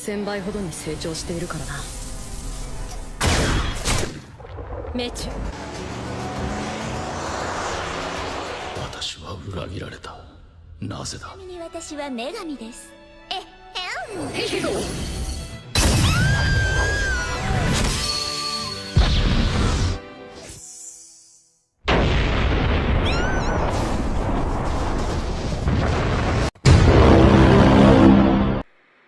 1000倍ほどに成長しているからな。命中。私は裏切られた。なぜだ。ちなみに私は女神です。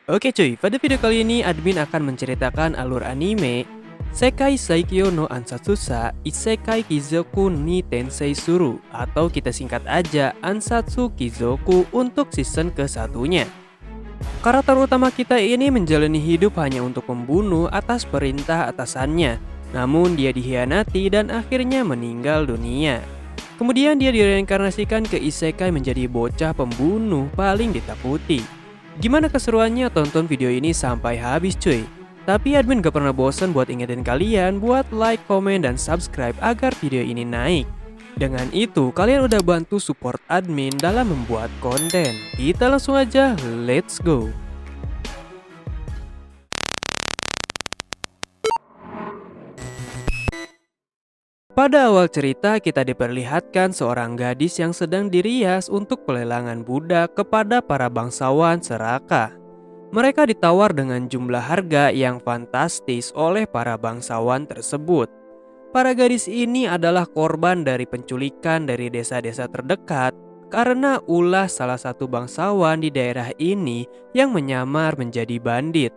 Oke cuy, pada video kali ini admin akan menceritakan alur anime Sekai Saikyo no Ansatsusa Isekai Kizoku ni Tensei Suru, atau kita singkat aja Ansatsu Kizoku untuk season ke-1-nya. Karakter utama kita ini menjalani hidup hanya untuk membunuh atas perintah atasannya, namun dia dikhianati dan akhirnya meninggal dunia. Kemudian dia direinkarnasikan ke isekai menjadi bocah pembunuh paling ditakuti. Gimana keseruannya? Tonton video ini sampai habis cuy. Tapi admin gak pernah bosan buat ingetin kalian buat like, komen, dan subscribe agar video ini naik. Dengan itu kalian udah bantu support admin dalam membuat konten. Kita langsung aja, let's go. Pada awal cerita kita diperlihatkan seorang gadis yang sedang dirias untuk pelelangan budak kepada para bangsawan serakah. Mereka ditawar dengan jumlah harga yang fantastis oleh para bangsawan tersebut. Para gadis ini adalah korban dari penculikan dari desa-desa terdekat karena ulah salah satu bangsawan di daerah ini yang menyamar menjadi bandit.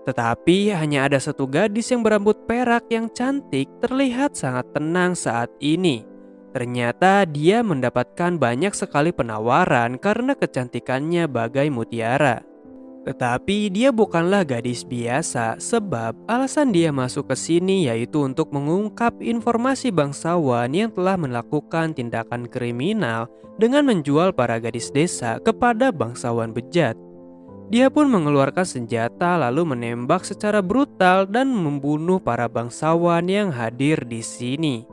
Tetapi hanya ada satu gadis yang berambut perak yang cantik terlihat sangat tenang saat ini. Ternyata dia mendapatkan banyak sekali penawaran karena kecantikannya bagai mutiara. Tetapi dia bukanlah gadis biasa sebab alasan dia masuk ke sini yaitu untuk mengungkap informasi bangsawan yang telah melakukan tindakan kriminal dengan menjual para gadis desa kepada bangsawan bejat. Dia pun mengeluarkan senjata lalu menembak secara brutal dan membunuh para bangsawan yang hadir di sini.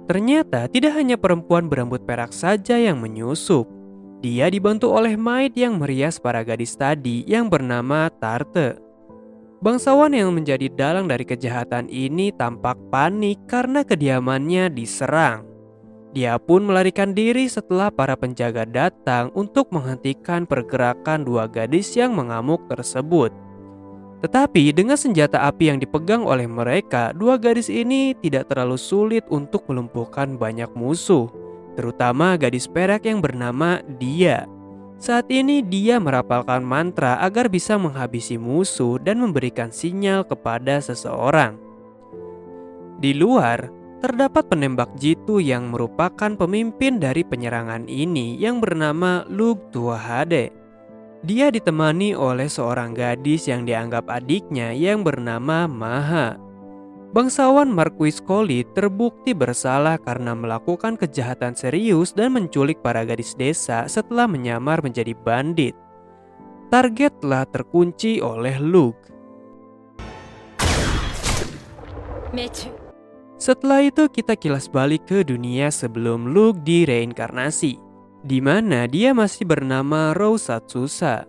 Ternyata tidak hanya perempuan berambut perak saja yang menyusup. Dia dibantu oleh maid yang merias para gadis tadi yang bernama Tarte. Bangsawan yang menjadi dalang dari kejahatan ini tampak panik karena kediamannya diserang. Dia pun melarikan diri setelah para penjaga datang untuk menghentikan pergerakan dua gadis yang mengamuk tersebut. Tetapi dengan senjata api yang dipegang oleh mereka, dua gadis ini tidak terlalu sulit untuk melumpuhkan banyak musuh, terutama gadis perak yang bernama Dia. Saat ini dia merapalkan mantra agar bisa menghabisi musuh dan memberikan sinyal kepada seseorang. Di luar, terdapat penembak jitu yang merupakan pemimpin dari penyerangan ini yang bernama Lug Tuahade. Dia ditemani oleh seorang gadis yang dianggap adiknya yang bernama Maha. Bangsawan Marquis Collie terbukti bersalah karena melakukan kejahatan serius dan menculik para gadis desa setelah menyamar menjadi bandit. Target telah terkunci oleh Lug. Setelah itu kita kilas balik ke dunia sebelum Lug direinkarnasi, di mana dia masih bernama Rousatsusa.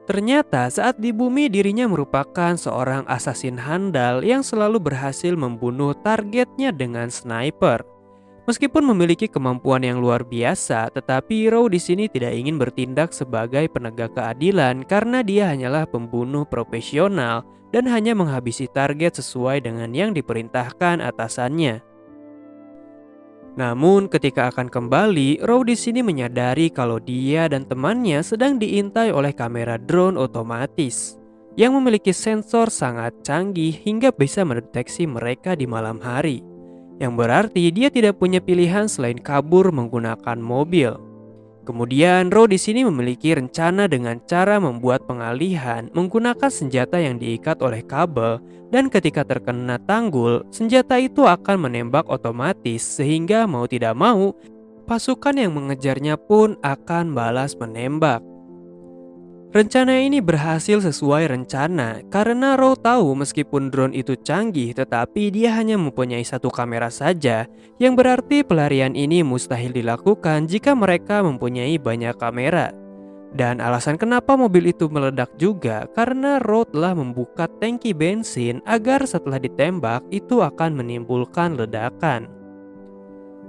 Ternyata saat di bumi dirinya merupakan seorang asasin handal yang selalu berhasil membunuh targetnya dengan sniper. Meskipun memiliki kemampuan yang luar biasa, tetapi Rou di sini tidak ingin bertindak sebagai penegak keadilan karena dia hanyalah pembunuh profesional dan hanya menghabisi target sesuai dengan yang diperintahkan atasannya. Namun ketika akan kembali, Rou di sini menyadari kalau dia dan temannya sedang diintai oleh kamera drone otomatis yang memiliki sensor sangat canggih hingga bisa mendeteksi mereka di malam hari. Yang berarti dia tidak punya pilihan selain kabur menggunakan mobil. Kemudian Rou di sini memiliki rencana dengan cara membuat pengalihan menggunakan senjata yang diikat oleh kabel, dan ketika terkena tanggul, senjata itu akan menembak otomatis sehingga mau tidak mau pasukan yang mengejarnya pun akan balas menembak. Rencana ini berhasil sesuai rencana karena Rou tahu meskipun drone itu canggih tetapi dia hanya mempunyai satu kamera saja, yang berarti pelarian ini mustahil dilakukan jika mereka mempunyai banyak kamera. Dan alasan kenapa mobil itu meledak juga karena Ro telah membuka tangki bensin agar setelah ditembak itu akan menimbulkan ledakan.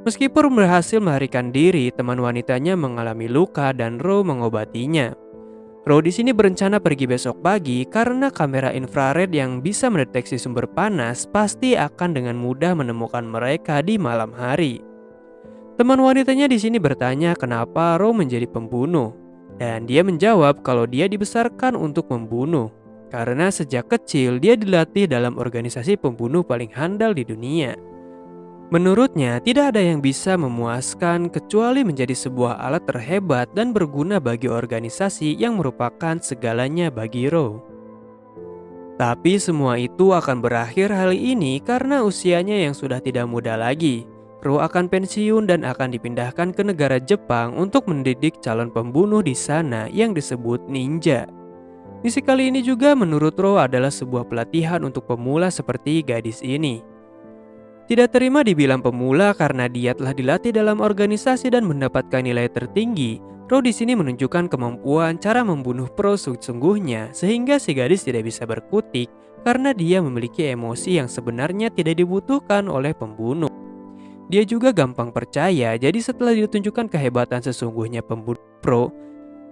Meskipun berhasil melarikan diri, teman wanitanya mengalami luka dan Ro mengobatinya. Ro di sini berencana pergi besok pagi karena kamera infrared yang bisa mendeteksi sumber panas pasti akan dengan mudah menemukan mereka di malam hari. Teman wanitanya di sini bertanya kenapa Ro menjadi pembunuh. Dan dia menjawab kalau dia dibesarkan untuk membunuh. Karena sejak kecil dia dilatih dalam organisasi pembunuh paling handal di dunia. Menurutnya tidak ada yang bisa memuaskan kecuali menjadi sebuah alat terhebat dan berguna bagi organisasi yang merupakan segalanya bagi Ro. Tapi semua itu akan berakhir hari ini karena usianya yang sudah tidak muda lagi. Ro akan pensiun dan akan dipindahkan ke negara Jepang untuk mendidik calon pembunuh di sana yang disebut ninja. Misi kali ini juga menurut Ro adalah sebuah pelatihan untuk pemula seperti gadis ini. Tidak terima dibilang pemula karena dia telah dilatih dalam organisasi dan mendapatkan nilai tertinggi. Ro di sini menunjukkan kemampuan cara membunuh pro sesungguhnya sehingga si gadis tidak bisa berkutik karena dia memiliki emosi yang sebenarnya tidak dibutuhkan oleh pembunuh. Dia juga gampang percaya, jadi setelah ditunjukkan kehebatan sesungguhnya pembunuh pro,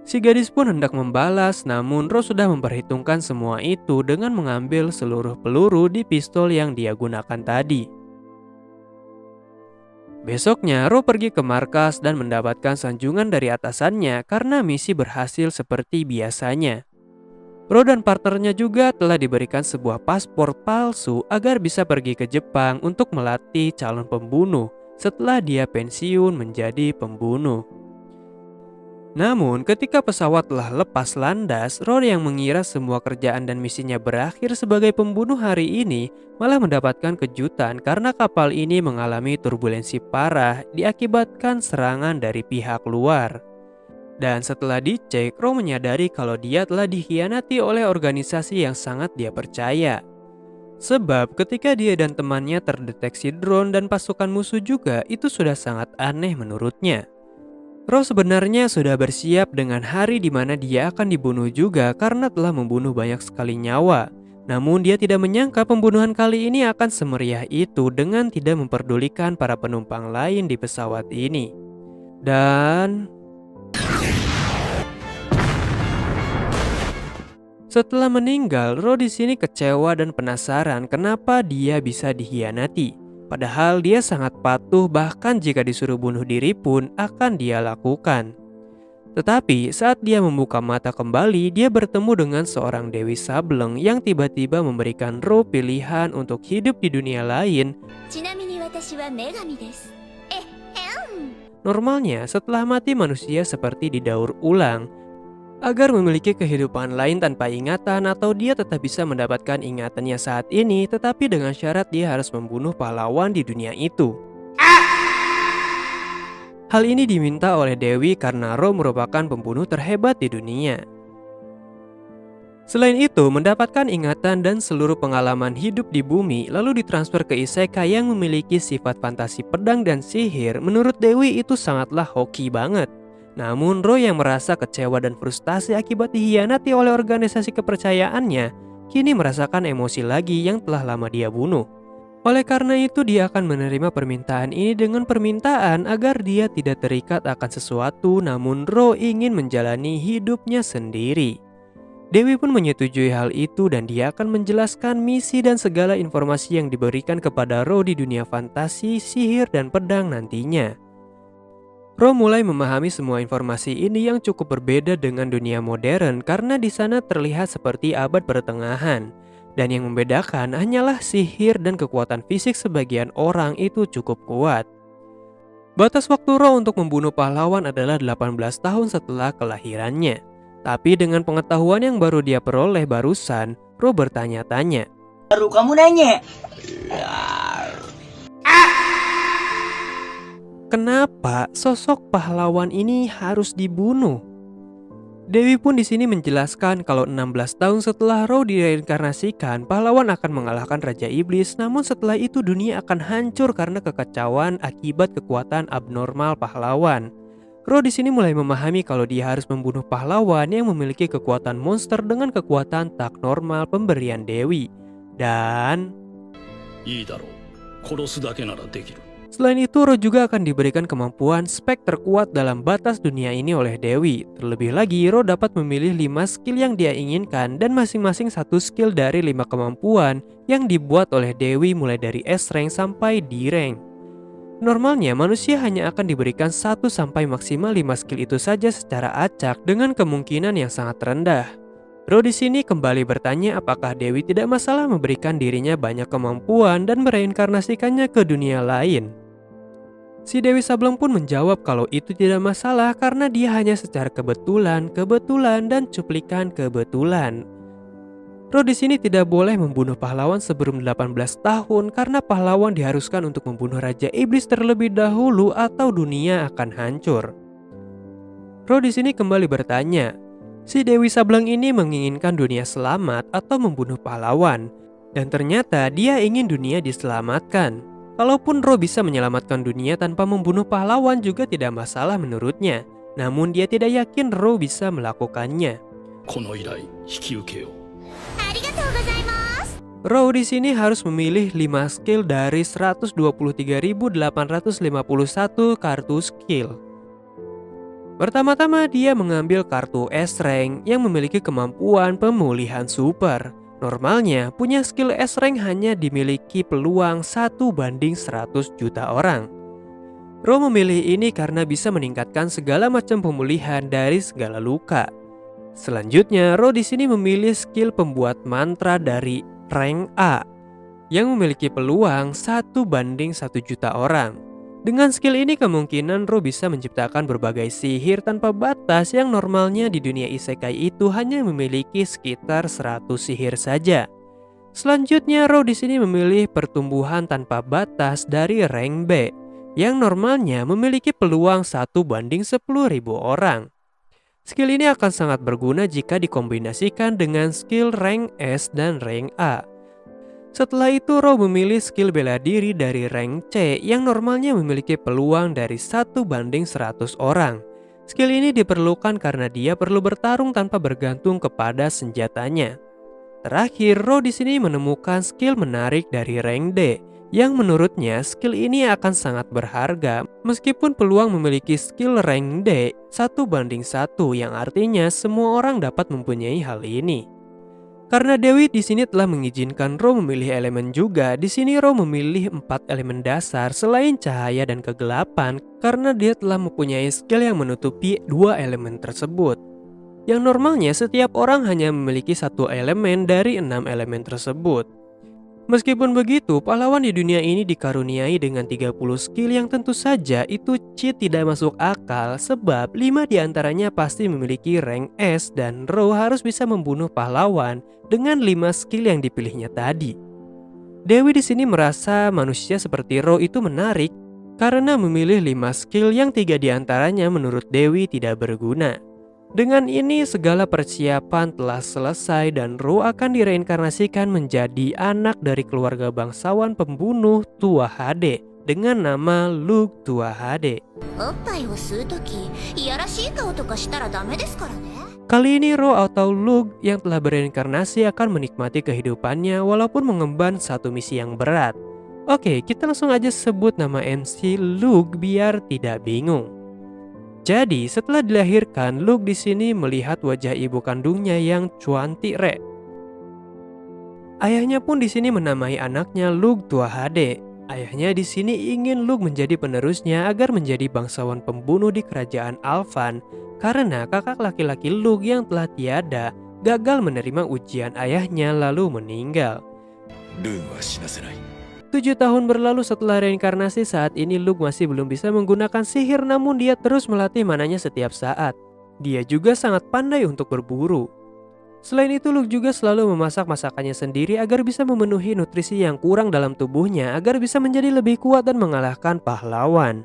si gadis pun hendak membalas, namun Ro sudah memperhitungkan semua itu dengan mengambil seluruh peluru di pistol yang dia gunakan tadi. Besoknya, Ro pergi ke markas dan mendapatkan sanjungan dari atasannya karena misi berhasil seperti biasanya. Ro dan partnernya juga telah diberikan sebuah paspor palsu agar bisa pergi ke Jepang untuk melatih calon pembunuh setelah dia pensiun menjadi pembunuh. Namun ketika pesawat telah lepas landas, Ro yang mengira semua kerjaan dan misinya berakhir sebagai pembunuh hari ini malah mendapatkan kejutan karena kapal ini mengalami turbulensi parah diakibatkan serangan dari pihak luar. Dan setelah dicek, Ro menyadari kalau dia telah dikhianati oleh organisasi yang sangat dia percaya. Sebab ketika dia dan temannya terdeteksi drone dan pasukan musuh juga, itu sudah sangat aneh menurutnya. Ro sebenarnya sudah bersiap dengan hari di mana dia akan dibunuh juga karena telah membunuh banyak sekali nyawa. Namun dia tidak menyangka pembunuhan kali ini akan semeriah itu dengan tidak memperdulikan para penumpang lain di pesawat ini. Dan setelah meninggal, Ro di sini kecewa dan penasaran kenapa dia bisa dikhianati. Padahal dia sangat patuh, bahkan jika disuruh bunuh diri pun akan dia lakukan. Tetapi saat dia membuka mata kembali, dia bertemu dengan seorang Dewi Sableng yang tiba-tiba memberikan Ro pilihan untuk hidup di dunia lain. ちなみに私は女神です。Normalnya setelah mati manusia seperti didaur ulang agar memiliki kehidupan lain tanpa ingatan, atau dia tetap bisa mendapatkan ingatannya saat ini tetapi dengan syarat dia harus membunuh pahlawan di dunia itu. Hal ini diminta oleh Dewi karena Ro merupakan pembunuh terhebat di dunia. Selain itu, mendapatkan ingatan dan seluruh pengalaman hidup di bumi lalu ditransfer ke Isekai yang memiliki sifat fantasi pedang dan sihir, menurut Dewi itu sangatlah hoki banget. Namun Ro yang merasa kecewa dan frustasi akibat dikhianati oleh organisasi kepercayaannya, kini merasakan emosi lagi yang telah lama dia bunuh. Oleh karena itu dia akan menerima permintaan ini dengan permintaan agar dia tidak terikat akan sesuatu, namun Ro ingin menjalani hidupnya sendiri. Dewi pun menyetujui hal itu dan dia akan menjelaskan misi dan segala informasi yang diberikan kepada Ro di dunia fantasi, sihir, dan pedang nantinya. Ro mulai memahami semua informasi ini yang cukup berbeda dengan dunia modern karena di sana terlihat seperti abad pertengahan. Dan yang membedakan hanyalah sihir dan kekuatan fisik sebagian orang itu cukup kuat. Batas waktu Ro untuk membunuh pahlawan adalah 18 tahun setelah kelahirannya. Tapi dengan pengetahuan yang baru dia peroleh barusan, Ro bertanya-tanya. Baru kamu nanya. Kenapa sosok pahlawan ini harus dibunuh? Dewi pun di sini menjelaskan kalau 16 tahun setelah Ro direinkarnasikan, pahlawan akan mengalahkan Raja Iblis, namun setelah itu dunia akan hancur karena kekacauan akibat kekuatan abnormal pahlawan. Ro di sini mulai memahami kalau dia harus membunuh pahlawan yang memiliki kekuatan monster dengan kekuatan tak normal pemberian Dewi. Dan いいだろう。殺すだけならできる。 selain itu, Ro juga akan diberikan kemampuan spek terkuat dalam batas dunia ini oleh Dewi. Terlebih lagi, Ro dapat memilih 5 skill yang dia inginkan dan masing-masing satu skill dari 5 kemampuan yang dibuat oleh Dewi mulai dari S rank sampai D rank. Normalnya manusia hanya akan diberikan 1 sampai maksimal 5 skill itu saja secara acak dengan kemungkinan yang sangat rendah. Ro di sini kembali bertanya apakah Dewi tidak masalah memberikan dirinya banyak kemampuan dan mereinkarnasikannya ke dunia lain. Si Dewi Sableng pun menjawab kalau itu tidak masalah karena dia hanya secara kebetulan dan cuplikan kebetulan. Ro di sini tidak boleh membunuh pahlawan sebelum 18 tahun karena pahlawan diharuskan untuk membunuh Raja Iblis terlebih dahulu atau dunia akan hancur. Ro di sini kembali bertanya, si Dewi Sableng ini menginginkan dunia selamat atau membunuh pahlawan, dan ternyata dia ingin dunia diselamatkan. Kalaupun Ro bisa menyelamatkan dunia tanpa membunuh pahlawan juga tidak masalah menurutnya, namun dia tidak yakin Ro bisa melakukannya. この依頼引き受けよう。ありがとうございます。 Ro di sini harus memilih 5 skill dari 123.851 kartu skill. Pertama-tama dia mengambil kartu S rank yang memiliki kemampuan pemulihan super. Normalnya punya skill S rank hanya dimiliki peluang 1:100 juta orang. Ro memilih ini karena bisa meningkatkan segala macam pemulihan dari segala luka. Selanjutnya, Ro di sini memilih skill pembuat mantra dari rank A yang memiliki peluang 1:1 juta orang. Dengan skill ini kemungkinan Ro bisa menciptakan berbagai sihir tanpa batas yang normalnya di dunia isekai itu hanya memiliki sekitar 100 sihir saja. Selanjutnya, Ro di sini memilih pertumbuhan tanpa batas dari rank B yang normalnya memiliki peluang 1:10.000 orang. Skill ini akan sangat berguna jika dikombinasikan dengan skill rank S dan rank A. Setelah itu, Ro memilih skill bela diri dari rank C yang normalnya memiliki peluang dari 1:100 orang. Skill ini diperlukan karena dia perlu bertarung tanpa bergantung kepada senjatanya. Terakhir, Ro di sini menemukan skill menarik dari rank D yang menurutnya skill ini akan sangat berharga meskipun peluang memiliki skill rank D 1:1 yang artinya semua orang dapat mempunyai hal ini. Karena Dewi di sini telah mengizinkan Ro memilih elemen juga, di sini Ro memilih 4 elemen dasar selain cahaya dan kegelapan karena dia telah mempunyai skill yang menutupi 2 elemen tersebut. Yang normalnya setiap orang hanya memiliki 1 elemen dari 6 elemen tersebut. Meskipun begitu, pahlawan di dunia ini dikaruniai dengan 30 skill yang tentu saja itu cheat tidak masuk akal sebab 5 diantaranya pasti memiliki rank S dan Ro harus bisa membunuh pahlawan dengan 5 skill yang dipilihnya tadi. Dewi di sini merasa manusia seperti Ro itu menarik karena memilih 5 skill yang 3 diantaranya menurut Dewi tidak berguna. Dengan ini segala persiapan telah selesai dan Ro akan direinkarnasikan menjadi anak dari keluarga bangsawan pembunuh Tua HD dengan nama Luke Tua HD. おっぱいを吸うとき、いやらしい顔とかしたらダメですからね。 Kali ini Ro atau Luke yang telah bereinkarnasi akan menikmati kehidupannya walaupun mengemban satu misi yang berat. Oke, kita langsung aja sebut nama MC Luke biar tidak bingung. Jadi setelah dilahirkan, Luke di sini melihat wajah ibu kandungnya yang cantik re. Ayahnya pun di sini menamai anaknya Luke Tua HD. Ayahnya di sini ingin Luke menjadi penerusnya agar menjadi bangsawan pembunuh di kerajaan Alphan karena kakak laki-laki Luke yang telah tiada gagal menerima ujian ayahnya lalu meninggal. 7 tahun berlalu setelah reinkarnasi, saat ini Luke masih belum bisa menggunakan sihir namun dia terus melatih mananya setiap saat. Dia juga sangat pandai untuk berburu. Selain itu Luke juga selalu memasak masakannya sendiri agar bisa memenuhi nutrisi yang kurang dalam tubuhnya agar bisa menjadi lebih kuat dan mengalahkan pahlawan.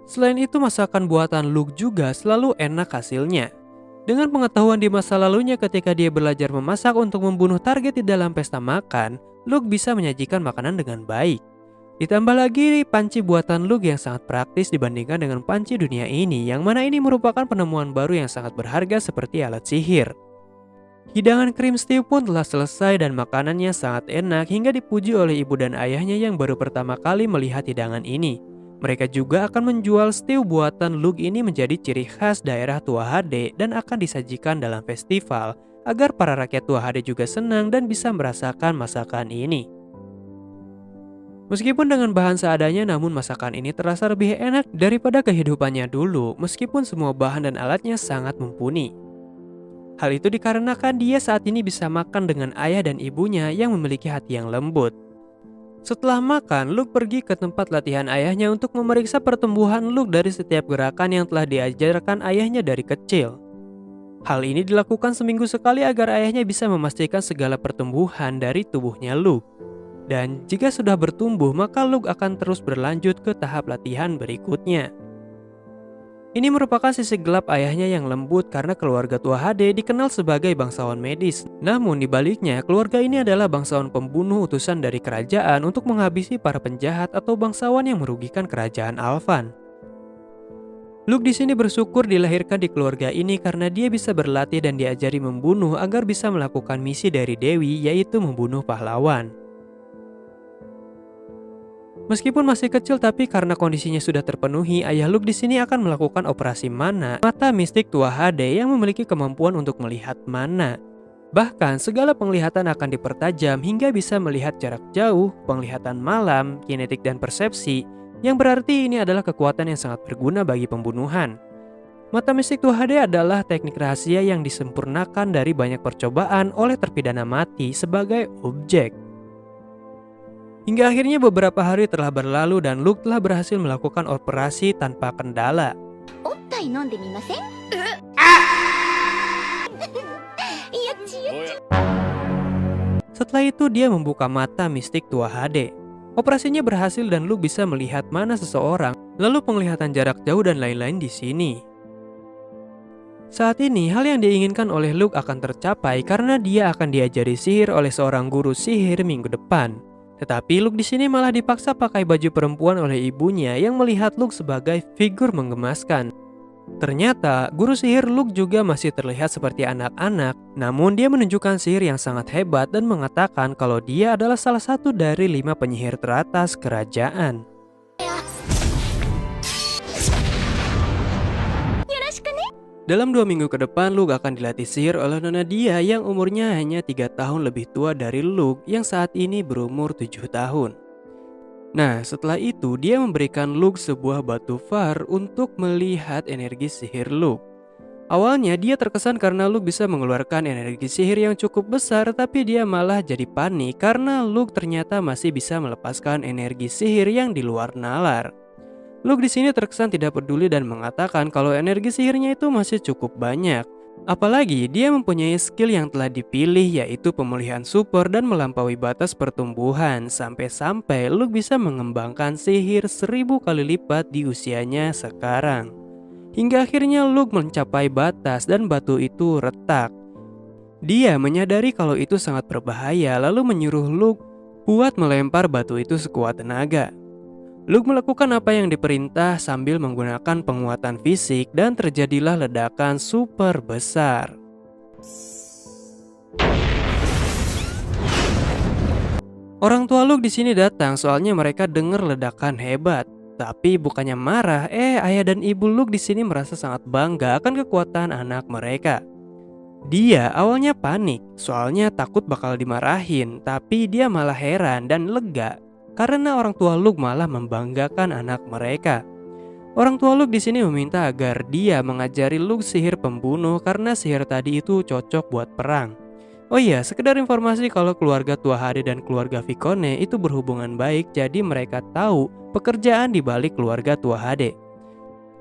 Selain itu masakan buatan Luke juga selalu enak hasilnya. Dengan pengetahuan di masa lalunya ketika dia belajar memasak untuk membunuh target di dalam pesta makan, Luke bisa menyajikan makanan dengan baik. Ditambah lagi panci buatan Luke yang sangat praktis dibandingkan dengan panci dunia ini, yang mana ini merupakan penemuan baru yang sangat berharga seperti alat sihir. Hidangan krim stew pun telah selesai dan makanannya sangat enak hingga dipuji oleh ibu dan ayahnya yang baru pertama kali melihat hidangan ini. Mereka juga akan menjual stew buatan Luke ini menjadi ciri khas daerah Tua Hade dan akan disajikan dalam festival agar para rakyat Tua Hade juga senang dan bisa merasakan masakan ini. Meskipun dengan bahan seadanya, namun masakan ini terasa lebih enak daripada kehidupannya dulu meskipun semua bahan dan alatnya sangat mumpuni. Hal itu dikarenakan dia saat ini bisa makan dengan ayah dan ibunya yang memiliki hati yang lembut. Setelah makan, Luke pergi ke tempat latihan ayahnya untuk memeriksa pertumbuhan Luke dari setiap gerakan yang telah diajarkan ayahnya dari kecil. Hal ini dilakukan seminggu sekali agar ayahnya bisa memastikan segala pertumbuhan dari tubuhnya Luke. Dan jika sudah bertumbuh, maka Luke akan terus berlanjut ke tahap latihan berikutnya. Ini merupakan sisi gelap ayahnya yang lembut karena keluarga Tua Hade dikenal sebagai bangsawan medis. Namun di baliknya, keluarga ini adalah bangsawan pembunuh utusan dari kerajaan untuk menghabisi para penjahat atau bangsawan yang merugikan kerajaan Alvan. Luke di sini bersyukur dilahirkan di keluarga ini karena dia bisa berlatih dan diajari membunuh agar bisa melakukan misi dari Dewi, yaitu membunuh pahlawan. Meskipun masih kecil, tapi karena kondisinya sudah terpenuhi, ayah Luke di sini akan melakukan operasi mana, mata mistik Tua Hade yang memiliki kemampuan untuk melihat mana. Bahkan segala penglihatan akan dipertajam hingga bisa melihat jarak jauh, penglihatan malam, kinetik dan persepsi, yang berarti ini adalah kekuatan yang sangat berguna bagi pembunuhan. Mata mistik Tua Hade adalah teknik rahasia yang disempurnakan dari banyak percobaan oleh terpidana mati sebagai objek. Hingga akhirnya beberapa hari telah berlalu dan Luke telah berhasil melakukan operasi tanpa kendala. Setelah itu dia membuka mata mistik Tua Hade. Operasinya berhasil dan Luke bisa melihat mana seseorang, lalu penglihatan jarak jauh dan lain-lain di sini. Saat ini hal yang diinginkan oleh Luke akan tercapai karena dia akan diajari sihir oleh seorang guru sihir minggu depan. Tetapi Luke di sini malah dipaksa pakai baju perempuan oleh ibunya yang melihat Luke sebagai figur menggemaskan. Ternyata guru sihir Luke juga masih terlihat seperti anak-anak, namun dia menunjukkan sihir yang sangat hebat dan mengatakan kalau dia adalah salah satu dari 5 penyihir teratas kerajaan. Dalam 2 minggu ke depan, Luke akan dilatih sihir oleh nona dia yang umurnya hanya 3 tahun lebih tua dari Luke yang saat ini berumur 7 tahun. Nah, setelah itu dia memberikan Luke sebuah batu var untuk melihat energi sihir Luke. Awalnya dia terkesan karena Luke bisa mengeluarkan energi sihir yang cukup besar, tapi dia malah jadi panik karena Luke ternyata masih bisa melepaskan energi sihir yang di luar nalar. Luke di sini terkesan tidak peduli dan mengatakan kalau energi sihirnya itu masih cukup banyak. Apalagi dia mempunyai skill yang telah dipilih, yaitu pemulihan super dan melampaui batas pertumbuhan, sampai-sampai Luke bisa mengembangkan sihir 1000 kali lipat di usianya sekarang. Hingga akhirnya Luke mencapai batas dan batu itu retak. Dia menyadari kalau itu sangat berbahaya lalu menyuruh Luke buat melempar batu itu sekuat tenaga. Luke melakukan apa yang diperintah sambil menggunakan penguatan fisik dan terjadilah ledakan super besar. Orang tua Luke di sini datang soalnya mereka dengar ledakan hebat. Tapi bukannya marah, ayah dan ibu Luke di sini merasa sangat bangga akan kekuatan anak mereka. Dia awalnya panik soalnya takut bakal dimarahin, tapi dia malah heran dan lega karena orang tua Luke malah membanggakan anak mereka. Orang tua Luke di sini meminta agar dia mengajari Luke sihir pembunuh karena sihir tadi itu cocok buat perang. Oh iya, sekedar informasi kalau keluarga Tua Hade dan keluarga Vicone itu berhubungan baik, jadi mereka tahu pekerjaan di balik keluarga Tua Hade.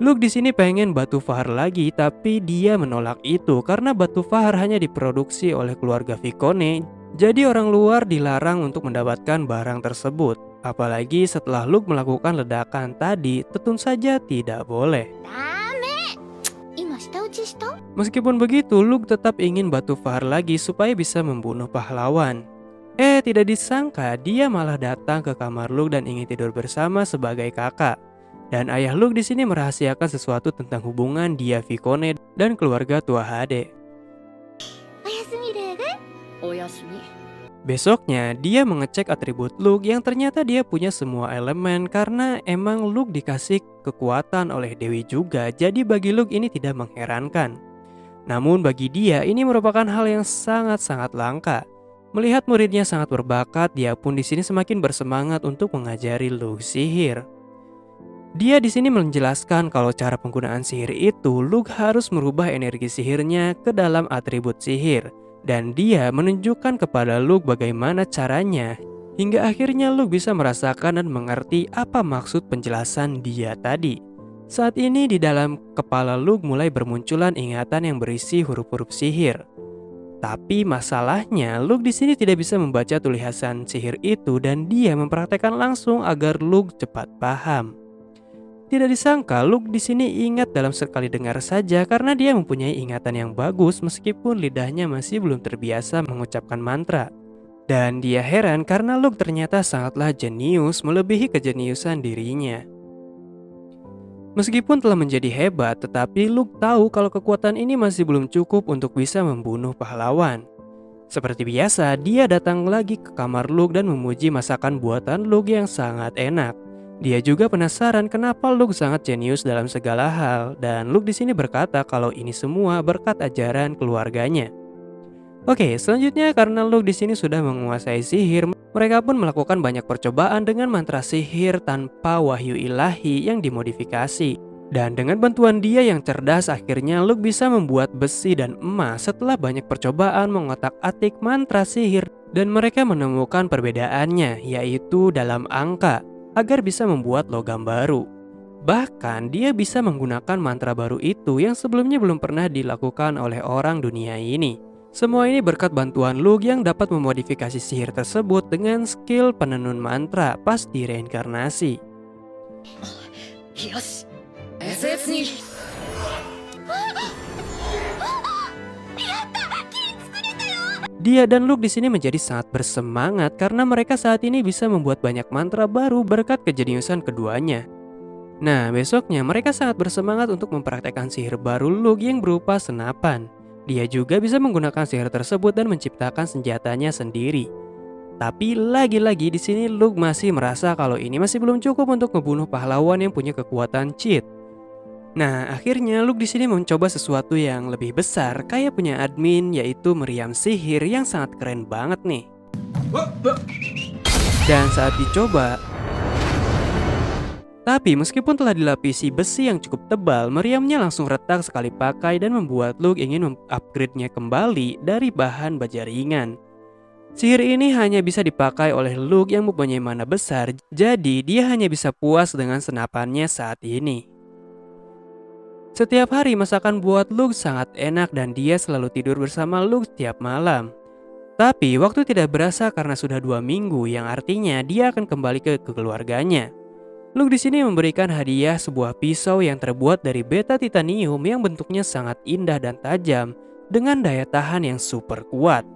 Luke di sini pengen batu fahar lagi, tapi dia menolak itu karena batu fahar hanya diproduksi oleh keluarga Vicone. Jadi orang luar dilarang untuk mendapatkan barang tersebut. Apalagi setelah Luke melakukan ledakan tadi, tentu saja tidak boleh. Meskipun begitu, Luke tetap ingin batu fahar lagi supaya bisa membunuh pahlawan. tidak disangka dia malah datang ke kamar Luke dan ingin tidur bersama sebagai kakak. Dan ayah Luke di sini merahasiakan sesuatu tentang hubungan dia Vicone dan keluarga tua Hade. おやすみレイグ。おやすみ。 Besoknya, dia mengecek atribut Luke yang ternyata dia punya semua elemen karena emang Luke dikasih kekuatan oleh Dewi juga, jadi bagi Luke ini tidak mengherankan. Namun bagi dia ini merupakan hal yang sangat-sangat langka. Melihat muridnya sangat berbakat, dia pun di sini semakin bersemangat untuk mengajari Luke sihir. Dia di sini menjelaskan kalau cara penggunaan sihir itu Luke harus merubah energi sihirnya ke dalam atribut sihir. Dan dia menunjukkan kepada Luke bagaimana caranya, hingga akhirnya Luke bisa merasakan dan mengerti apa maksud penjelasan dia tadi. Saat ini di dalam kepala Luke mulai bermunculan ingatan yang berisi huruf-huruf sihir. Tapi masalahnya Luke di sini tidak bisa membaca tulisan sihir itu dan dia mempraktekkan langsung agar Luke cepat paham. Tidak disangka Luke di sini ingat dalam sekali dengar saja karena dia mempunyai ingatan yang bagus meskipun lidahnya masih belum terbiasa mengucapkan mantra. Dan dia heran karena Luke ternyata sangatlah jenius melebihi kejeniusan dirinya. Meskipun telah menjadi hebat, tetapi Luke tahu kalau kekuatan ini masih belum cukup untuk bisa membunuh pahlawan. Seperti biasa, dia datang lagi ke kamar Luke dan memuji masakan buatan Luke yang sangat enak. Dia juga penasaran kenapa Luke sangat jenius dalam segala hal, dan Luke di sini berkata kalau ini semua berkat ajaran keluarganya. Oke, selanjutnya karena Luke di sini sudah menguasai sihir, mereka pun melakukan banyak percobaan dengan mantra sihir tanpa wahyu ilahi yang dimodifikasi. Dan dengan bantuan dia yang cerdas, akhirnya Luke bisa membuat besi dan emas setelah banyak percobaan mengotak-atik mantra sihir. Dan mereka menemukan perbedaannya, yaitu dalam angka, agar bisa membuat logam baru. Bahkan dia bisa menggunakan mantra baru itu yang sebelumnya belum pernah dilakukan oleh orang dunia ini. Semua ini berkat bantuan Luke yang dapat memodifikasi sihir tersebut dengan skill penenun mantra pas di reinkarnasi. よし SS に Dia dan Luke di sini menjadi sangat bersemangat karena mereka saat ini bisa membuat banyak mantra baru berkat kejeniusan keduanya. Nah, besoknya mereka sangat bersemangat untuk mempraktekkan sihir baru Luke yang berupa senapan. Dia juga bisa menggunakan sihir tersebut dan menciptakan senjatanya sendiri. Tapi lagi-lagi di sini Luke masih merasa kalau ini masih belum cukup untuk membunuh pahlawan yang punya kekuatan cheat. Nah, akhirnya Luke di sini mencoba sesuatu yang lebih besar, kayak punya admin yaitu meriam sihir yang sangat keren banget nih. Dan saat dicoba, tapi meskipun telah dilapisi besi yang cukup tebal, meriamnya langsung retak sekali pakai dan membuat Luke ingin mengupgrade-nya kembali dari bahan baja ringan. Sihir ini hanya bisa dipakai oleh Luke yang mempunyai mana besar, jadi dia hanya bisa puas dengan senapannya saat ini. Setiap hari masakan buat Luke sangat enak dan dia selalu tidur bersama Luke setiap malam. Tapi waktu tidak berasa karena sudah 2 minggu, yang artinya dia akan kembali ke keluarganya. Luke di sini memberikan hadiah sebuah pisau yang terbuat dari beta titanium yang bentuknya sangat indah dan tajam dengan daya tahan yang super kuat.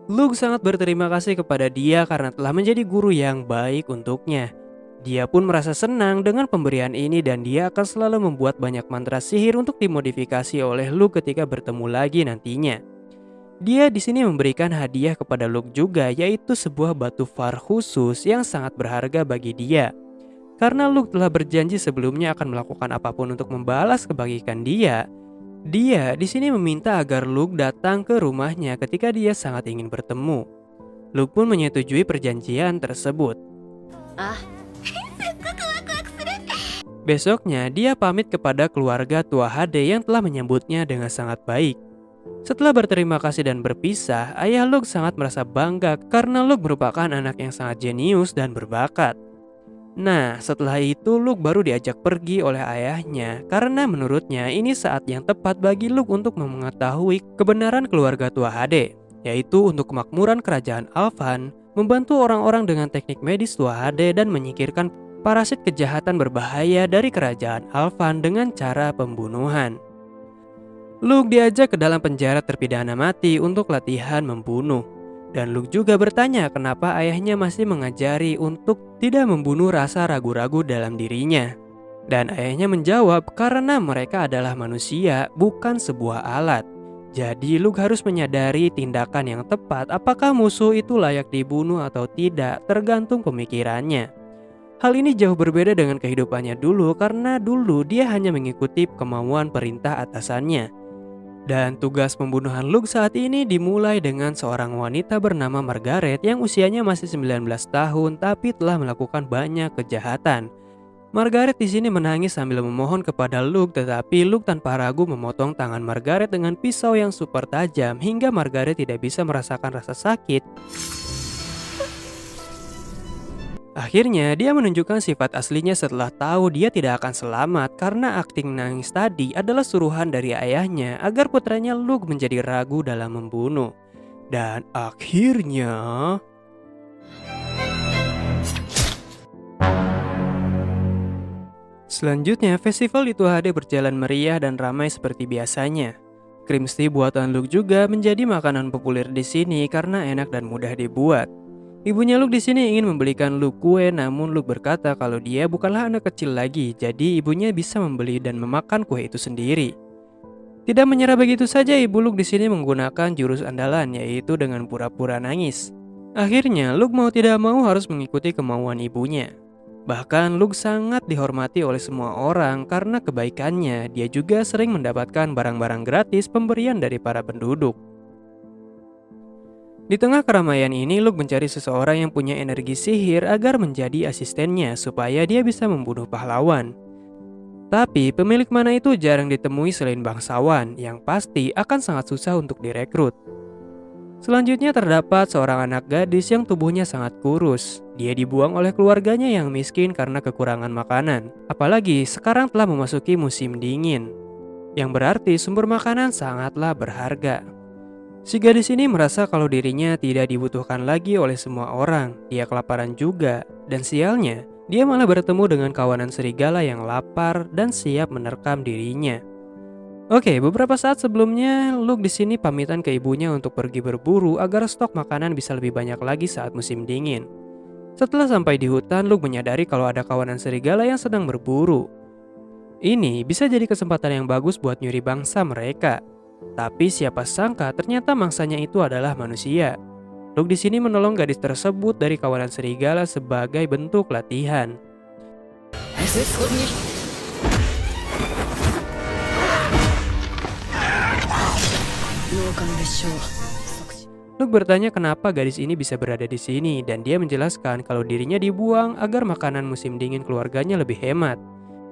Luke sangat berterima kasih kepada dia karena telah menjadi guru yang baik untuknya. Dia pun merasa senang dengan pemberian ini dan dia akan selalu membuat banyak mantra sihir untuk dimodifikasi oleh Luke ketika bertemu lagi nantinya. Dia di sini memberikan hadiah kepada Luke juga, yaitu sebuah batu far khusus yang sangat berharga bagi dia. Karena Luke telah berjanji sebelumnya akan melakukan apapun untuk membalas kebajikan dia di sini meminta agar Luke datang ke rumahnya ketika dia sangat ingin bertemu. Luke pun menyetujui perjanjian tersebut. Ah, Besoknya, dia pamit kepada keluarga tua Hade yang telah menyambutnya dengan sangat baik. Setelah berterima kasih dan berpisah, ayah Luke sangat merasa bangga karena Luke merupakan anak yang sangat jenius dan berbakat. Nah, setelah itu Luke baru diajak pergi oleh ayahnya karena menurutnya ini saat yang tepat bagi Luke untuk mengetahui kebenaran keluarga tua Hade, yaitu untuk kemakmuran kerajaan Alphan, membantu orang-orang dengan teknik medis tua Hade dan menyingkirkan parasit kejahatan berbahaya dari kerajaan Alphan dengan cara pembunuhan. Luke diajak ke dalam penjara terpidana mati untuk latihan membunuh. Dan Luke juga bertanya kenapa ayahnya masih mengajari untuk tidak membunuh rasa ragu-ragu dalam dirinya. Dan ayahnya menjawab karena mereka adalah manusia, bukan sebuah alat. Jadi Luke harus menyadari tindakan yang tepat, apakah musuh itu layak dibunuh atau tidak tergantung pemikirannya. Hal ini jauh berbeda dengan kehidupannya dulu karena dulu dia hanya mengikuti kemauan perintah atasannya. Dan tugas pembunuhan Luke saat ini dimulai dengan seorang wanita bernama Margaret yang usianya masih 19 tahun tapi telah melakukan banyak kejahatan. Margaret di sini menangis sambil memohon kepada Luke, tetapi Luke tanpa ragu memotong tangan Margaret dengan pisau yang super tajam hingga Margaret tidak bisa merasakan rasa sakit. Akhirnya dia menunjukkan sifat aslinya setelah tahu dia tidak akan selamat karena akting nangis tadi adalah suruhan dari ayahnya agar putranya Luke menjadi ragu dalam membunuh. Dan akhirnya selanjutnya festival di Tua HD berjalan meriah dan ramai seperti biasanya. Creamsty buatan Luke juga menjadi makanan populer di sini karena enak dan mudah dibuat. Ibunya Luke di sini ingin membelikan Luke kue, namun Luke berkata kalau dia bukanlah anak kecil lagi, jadi ibunya bisa membeli dan memakan kue itu sendiri. Tidak menyerah begitu saja, ibu Luke di sini menggunakan jurus andalan, yaitu dengan pura-pura nangis. Akhirnya Luke mau tidak mau harus mengikuti kemauan ibunya. Bahkan Luke sangat dihormati oleh semua orang karena kebaikannya. Dia juga sering mendapatkan barang-barang gratis pemberian dari para penduduk. Di tengah keramaian ini, Luke mencari seseorang yang punya energi sihir agar menjadi asistennya supaya dia bisa membunuh pahlawan. Tapi pemilik mana itu jarang ditemui selain bangsawan, yang pasti akan sangat susah untuk direkrut. Selanjutnya terdapat seorang anak gadis yang tubuhnya sangat kurus. Dia dibuang oleh keluarganya yang miskin karena kekurangan makanan. Apalagi sekarang telah memasuki musim dingin, yang berarti sumber makanan sangatlah berharga. Si gadis ini merasa kalau dirinya tidak dibutuhkan lagi oleh semua orang. Dia kelaparan juga, dan sialnya, dia malah bertemu dengan kawanan serigala yang lapar dan siap menerkam dirinya. Oke, beberapa saat sebelumnya, Luke di sini pamitan ke ibunya untuk pergi berburu agar stok makanan bisa lebih banyak lagi saat musim dingin. Setelah sampai di hutan, Luke menyadari kalau ada kawanan serigala yang sedang berburu. Ini bisa jadi kesempatan yang bagus buat nyuri bangsa mereka. Tapi siapa sangka ternyata mangsanya itu adalah manusia. Luke di sini menolong gadis tersebut dari kawanan serigala sebagai bentuk latihan. Luke bertanya kenapa gadis ini bisa berada di sini dan dia menjelaskan kalau dirinya dibuang agar makanan musim dingin keluarganya lebih hemat.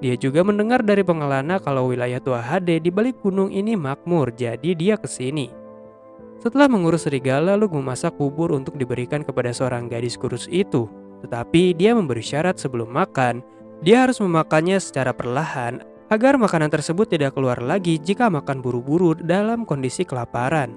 Dia juga mendengar dari pengelana kalau wilayah Tua HD di balik gunung ini makmur, jadi dia ke sini. Setelah mengurus serigala, Luke memasak bubur untuk diberikan kepada seorang gadis kurus itu. Tetapi dia memberi syarat sebelum makan, dia harus memakannya secara perlahan agar makanan tersebut tidak keluar lagi jika makan buru-buru dalam kondisi kelaparan.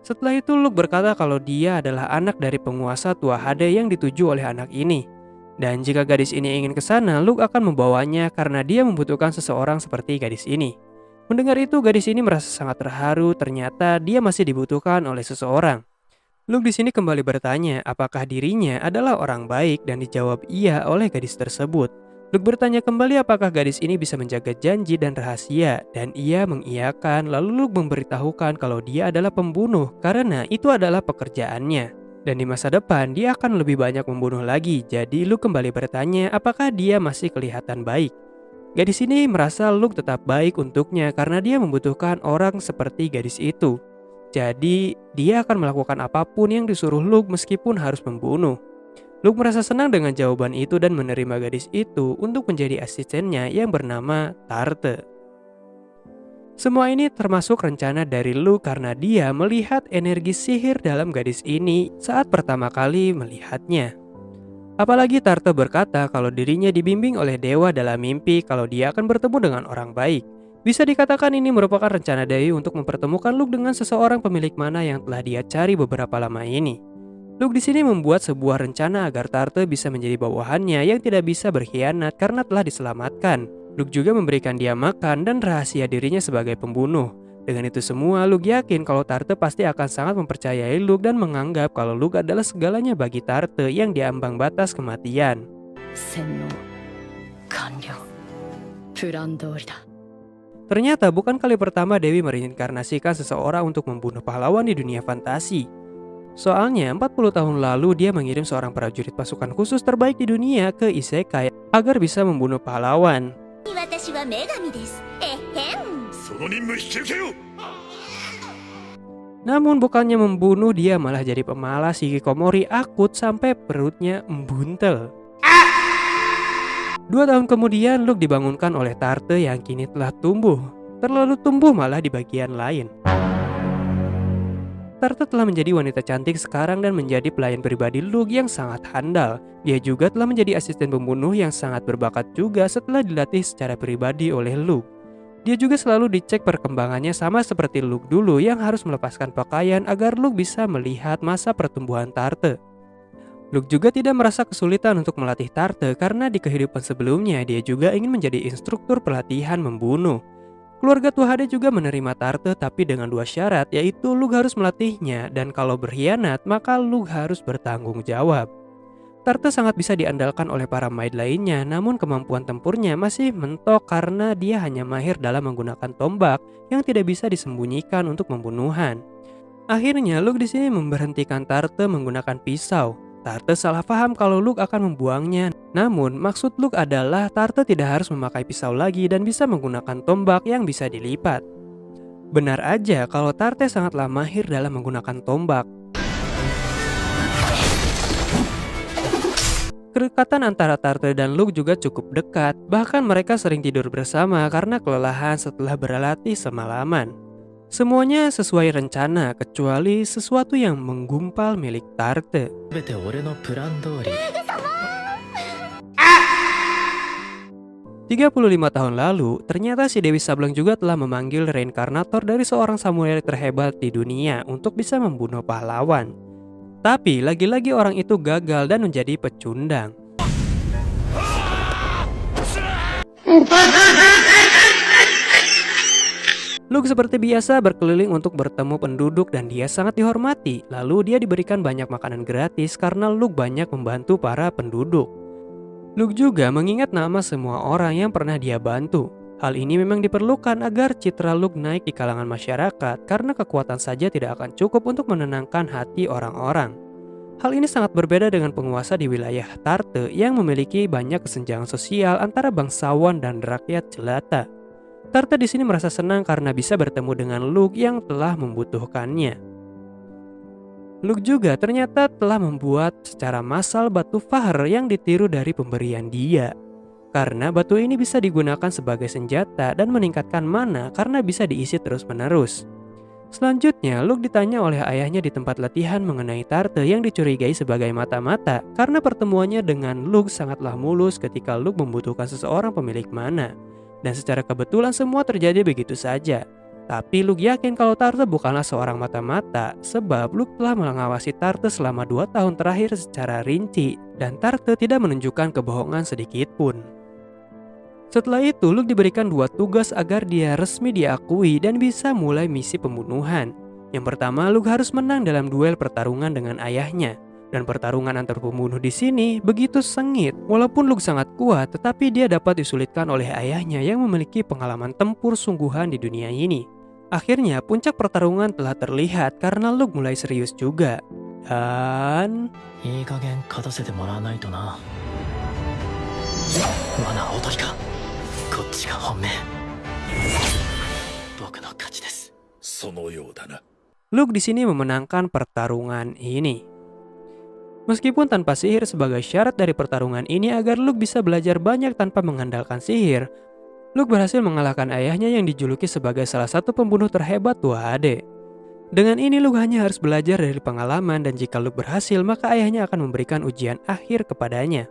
Setelah itu Luke berkata kalau dia adalah anak dari penguasa Tua HD yang dituju oleh anak ini. Dan jika gadis ini ingin ke sana, Luke akan membawanya karena dia membutuhkan seseorang seperti gadis ini. Mendengar itu, gadis ini merasa sangat terharu, ternyata dia masih dibutuhkan oleh seseorang. Luke di sini kembali bertanya apakah dirinya adalah orang baik dan dijawab iya oleh gadis tersebut. Luke bertanya kembali apakah gadis ini bisa menjaga janji dan rahasia, dan ia mengiyakan. Lalu Luke memberitahukan kalau dia adalah pembunuh karena itu adalah pekerjaannya. Dan di masa depan dia akan lebih banyak membunuh lagi. Jadi Luke kembali bertanya apakah dia masih kelihatan baik. Gadis ini merasa Luke tetap baik untuknya karena dia membutuhkan orang seperti gadis itu. Jadi dia akan melakukan apapun yang disuruh Luke meskipun harus membunuh. Luke merasa senang dengan jawaban itu dan menerima gadis itu untuk menjadi asistennya yang bernama Tarte. Semua ini termasuk rencana dari Luke karena dia melihat energi sihir dalam gadis ini saat pertama kali melihatnya. Apalagi Tarte berkata kalau dirinya dibimbing oleh dewa dalam mimpi kalau dia akan bertemu dengan orang baik. Bisa dikatakan ini merupakan rencana Dewi untuk mempertemukan Luke dengan seseorang pemilik mana yang telah dia cari beberapa lama ini. Luke di sini membuat sebuah rencana agar Tarte bisa menjadi bawahannya yang tidak bisa berkhianat karena telah diselamatkan. Luke juga memberikan dia makan dan rahasia dirinya sebagai pembunuh. Dengan itu semua, Luke yakin kalau Tarte pasti akan sangat mempercayai Luke dan menganggap kalau Luke adalah segalanya bagi Tarte yang diambang batas kematian. 洗脳完了プラン通りだ Ternyata bukan kali pertama Dewi mereinkarnasikan seseorang untuk membunuh pahlawan di dunia fantasi. Soalnya 40 tahun lalu dia mengirim seorang prajurit pasukan khusus terbaik di dunia ke Isekai agar bisa membunuh pahlawan. 私は女神ですえへん その任務引き受けよう Namun bukannya membunuh, dia malah jadi pemalas hikikomori akut sampai perutnya membuntel. 2 tahun kemudian Luke dibangunkan oleh Tarte yang kini telah tumbuh. Terlalu tumbuh malah di bagian lain. Tarte telah menjadi wanita cantik sekarang dan menjadi pelayan pribadi Luke yang sangat handal. Dia juga telah menjadi asisten pembunuh yang sangat berbakat juga setelah dilatih secara pribadi oleh Luke. Dia juga selalu dicek perkembangannya sama seperti Luke dulu yang harus melepaskan pakaian agar Luke bisa melihat masa pertumbuhan Tarte. Luke juga tidak merasa kesulitan untuk melatih Tarte karena di kehidupan sebelumnya dia juga ingin menjadi instruktur pelatihan membunuh. Keluarga Tuhade juga menerima Tarte tapi dengan 2 syarat, yaitu Luke harus melatihnya dan kalau berkhianat maka Luke harus bertanggung jawab. Tarte sangat bisa diandalkan oleh para maid lainnya, namun kemampuan tempurnya masih mentok karena dia hanya mahir dalam menggunakan tombak yang tidak bisa disembunyikan untuk pembunuhan. Akhirnya Luke di sini memberhentikan Tarte menggunakan pisau. Tarte salah paham kalau Luke akan membuangnya. Namun maksud Luke adalah Tarte tidak harus memakai pisau lagi dan bisa menggunakan tombak yang bisa dilipat. Benar aja kalau Tarte sangatlah mahir dalam menggunakan tombak. Kedekatan antara Tarte dan Luke juga cukup dekat, bahkan mereka sering tidur bersama karena kelelahan setelah berlatih semalaman. Semuanya sesuai rencana kecuali sesuatu yang menggumpal milik Tarte. 全て俺のプラン通り 35 tahun lalu, ternyata si Dewi Sableng juga telah memanggil reinkarnator dari seorang samurai terhebat di dunia untuk bisa membunuh pahlawan. Tapi lagi-lagi orang itu gagal dan menjadi pecundang. Luke seperti biasa berkeliling untuk bertemu penduduk dan dia sangat dihormati. Lalu dia diberikan banyak makanan gratis karena Luke banyak membantu para penduduk. Luke juga mengingat nama semua orang yang pernah dia bantu. Hal ini memang diperlukan agar citra Luke naik di kalangan masyarakat karena kekuatan saja tidak akan cukup untuk menenangkan hati orang-orang. Hal ini sangat berbeda dengan penguasa di wilayah Tarte yang memiliki banyak kesenjangan sosial antara bangsawan dan rakyat jelata. Tarte di sini merasa senang karena bisa bertemu dengan Luke yang telah membutuhkannya. Luke juga ternyata telah membuat secara massal batu Fahr yang ditiru dari pemberian dia. Karena batu ini bisa digunakan sebagai senjata dan meningkatkan mana karena bisa diisi terus-menerus. Selanjutnya, Luke ditanya oleh ayahnya di tempat latihan mengenai Tarte yang dicurigai sebagai mata-mata karena pertemuannya dengan Luke sangatlah mulus ketika Luke membutuhkan seseorang pemilik mana. Dan secara kebetulan semua terjadi begitu saja. Tapi Luke yakin kalau Tarte bukanlah seorang mata-mata sebab Luke telah mengawasi Tarte selama 2 tahun terakhir secara rinci dan Tarte tidak menunjukkan kebohongan sedikit pun. Setelah itu Luke diberikan 2 tugas agar dia resmi diakui dan bisa mulai misi pembunuhan. Yang pertama, Luke harus menang dalam duel pertarungan dengan ayahnya. Dan pertarungan antar pembunuh di sini begitu sengit. Walaupun Luke sangat kuat, tetapi dia dapat disulitkan oleh ayahnya yang memiliki pengalaman tempur sungguhan di dunia ini. Akhirnya puncak pertarungan telah terlihat karena Luke mulai serius juga. Dan いい加減勝たせてもらわないとな罠おとりかこっちが本命僕の勝ちですそのようだな Luke di sini memenangkan pertarungan ini. Meskipun tanpa sihir sebagai syarat dari pertarungan ini agar Luke bisa belajar banyak tanpa mengandalkan sihir, Luke berhasil mengalahkan ayahnya yang dijuluki sebagai salah satu pembunuh terhebat Tuhade. Dengan ini Luke hanya harus belajar dari pengalaman dan jika Luke berhasil maka ayahnya akan memberikan ujian akhir kepadanya.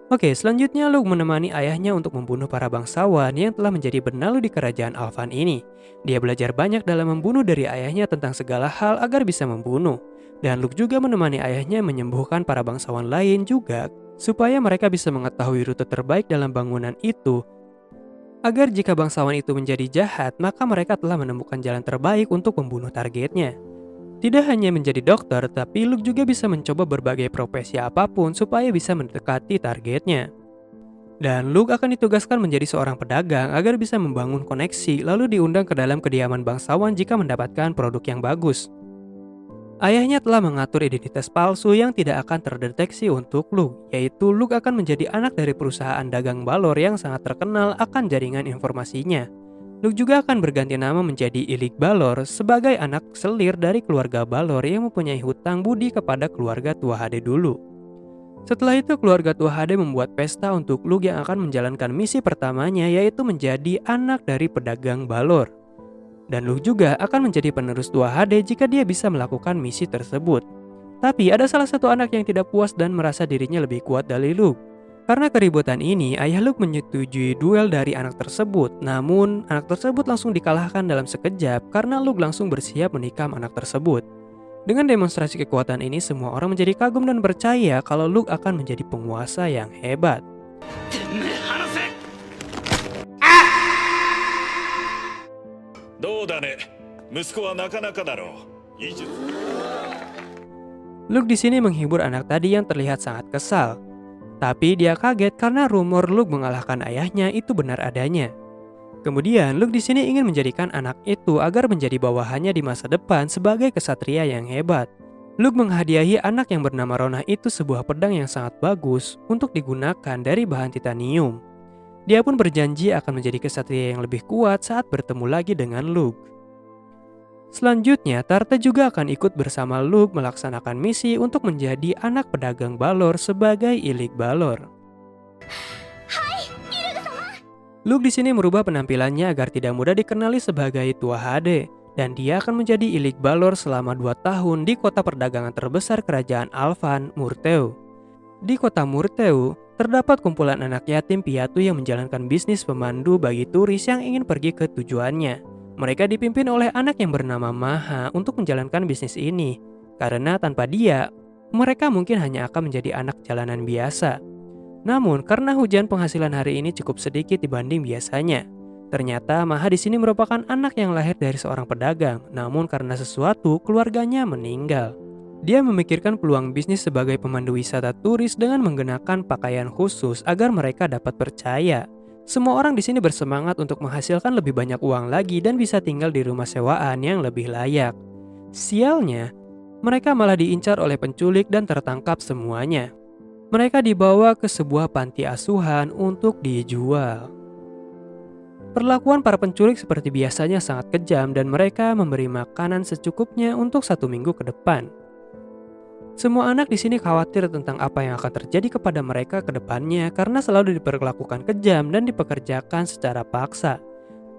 Oke, selanjutnya Luke menemani ayahnya untuk membunuh para bangsawan yang telah menjadi benalu di kerajaan Alvan ini. Dia belajar banyak dalam membunuh dari ayahnya tentang segala hal agar bisa membunuh. Dan Luke juga menemani ayahnya menyembuhkan para bangsawan lain juga supaya mereka bisa mengetahui rute terbaik dalam bangunan itu. Agar jika bangsawan itu menjadi jahat, maka mereka telah menemukan jalan terbaik untuk membunuh targetnya. Tidak hanya menjadi dokter, tapi Luke juga bisa mencoba berbagai profesi apapun supaya bisa mendekati targetnya. Dan Luke akan ditugaskan menjadi seorang pedagang agar bisa membangun koneksi lalu diundang ke dalam kediaman bangsawan jika mendapatkan produk yang bagus. Ayahnya telah mengatur identitas palsu yang tidak akan terdeteksi untuk Luke, yaitu Luke akan menjadi anak dari perusahaan dagang balor yang sangat terkenal akan jaringan informasinya. Luke juga akan berganti nama menjadi Ilik Balor sebagai anak selir dari keluarga Balor yang mempunyai hutang budi kepada keluarga Tua Hade dulu. Setelah itu keluarga Tua Hade membuat pesta untuk Luke yang akan menjalankan misi pertamanya, yaitu menjadi anak dari pedagang balor. Dan Luke juga akan menjadi penerus Tua Hade jika dia bisa melakukan misi tersebut. Tapi ada salah satu anak yang tidak puas dan merasa dirinya lebih kuat dari Luke. Karena keributan ini, ayah Luke menyetujui duel dari anak tersebut. Namun, anak tersebut langsung dikalahkan dalam sekejap karena Luke langsung bersiap menikam anak tersebut. Dengan demonstrasi kekuatan ini, semua orang menjadi kagum dan percaya kalau Luke akan menjadi penguasa yang hebat. てめえ離せ。どうだね、息子はなかなかだろう。いいじゃん。 Luke di sini menghibur anak tadi yang terlihat sangat kesal. Tapi dia kaget karena rumor Luke mengalahkan ayahnya itu benar adanya. Kemudian Luke di sini ingin menjadikan anak itu agar menjadi bawahannya di masa depan sebagai kesatria yang hebat. Luke menghadiahi anak yang bernama Ronah itu sebuah pedang yang sangat bagus untuk digunakan dari bahan titanium. Dia pun berjanji akan menjadi kesatria yang lebih kuat saat bertemu lagi dengan Luke. Selanjutnya, Tarte juga akan ikut bersama Luke melaksanakan misi untuk menjadi anak pedagang balor sebagai Ilik Balor. Luke di sini merubah penampilannya agar tidak mudah dikenali sebagai Tua Hade, dan dia akan menjadi Ilik Balor selama 2 tahun di kota perdagangan terbesar kerajaan Alvan, Murteu. Di kota Murteu, terdapat kumpulan anak yatim piatu yang menjalankan bisnis pemandu bagi turis yang ingin pergi ke tujuannya. Mereka dipimpin oleh anak yang bernama Maha untuk menjalankan bisnis ini, karena tanpa dia, mereka mungkin hanya akan menjadi anak jalanan biasa. Namun, karena hujan penghasilan hari ini cukup sedikit dibanding biasanya, ternyata Maha di sini merupakan anak yang lahir dari seorang pedagang, namun karena sesuatu, keluarganya meninggal. Dia memikirkan peluang bisnis sebagai pemandu wisata turis dengan menggunakan pakaian khusus agar mereka dapat percaya. Semua orang di sini bersemangat untuk menghasilkan lebih banyak uang lagi dan bisa tinggal di rumah sewaan yang lebih layak. Sialnya, mereka malah diincar oleh penculik dan tertangkap semuanya. Mereka dibawa ke sebuah panti asuhan untuk dijual. Perlakuan para penculik seperti biasanya sangat kejam dan mereka memberi makanan secukupnya untuk 1 minggu ke depan. Semua anak di sini khawatir tentang apa yang akan terjadi kepada mereka ke depannya karena selalu diperlakukan kejam dan dipekerjakan secara paksa.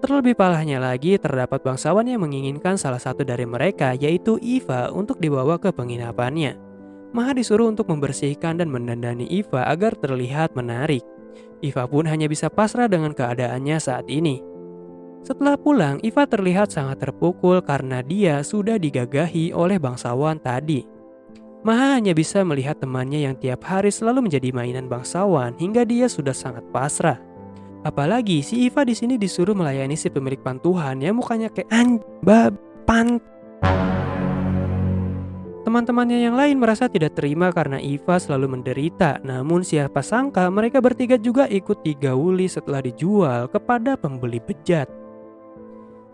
Terlebih parahnya lagi, terdapat bangsawan yang menginginkan salah satu dari mereka, yaitu Eva, untuk dibawa ke penginapannya. Maha disuruh untuk membersihkan dan mendandani Eva agar terlihat menarik. Eva pun hanya bisa pasrah dengan keadaannya saat ini. Setelah pulang, Eva terlihat sangat terpukul karena dia sudah digagahi oleh bangsawan tadi. Maha hanya bisa melihat temannya yang tiap hari selalu menjadi mainan bangsawan hingga dia sudah sangat pasrah. Apalagi si Eva di sini disuruh melayani si pemilik pantuhan yang mukanya kayak pan. Teman-temannya yang lain merasa tidak terima karena Eva selalu menderita. Namun siapa sangka mereka bertiga juga ikut digauli setelah dijual kepada pembeli bejat.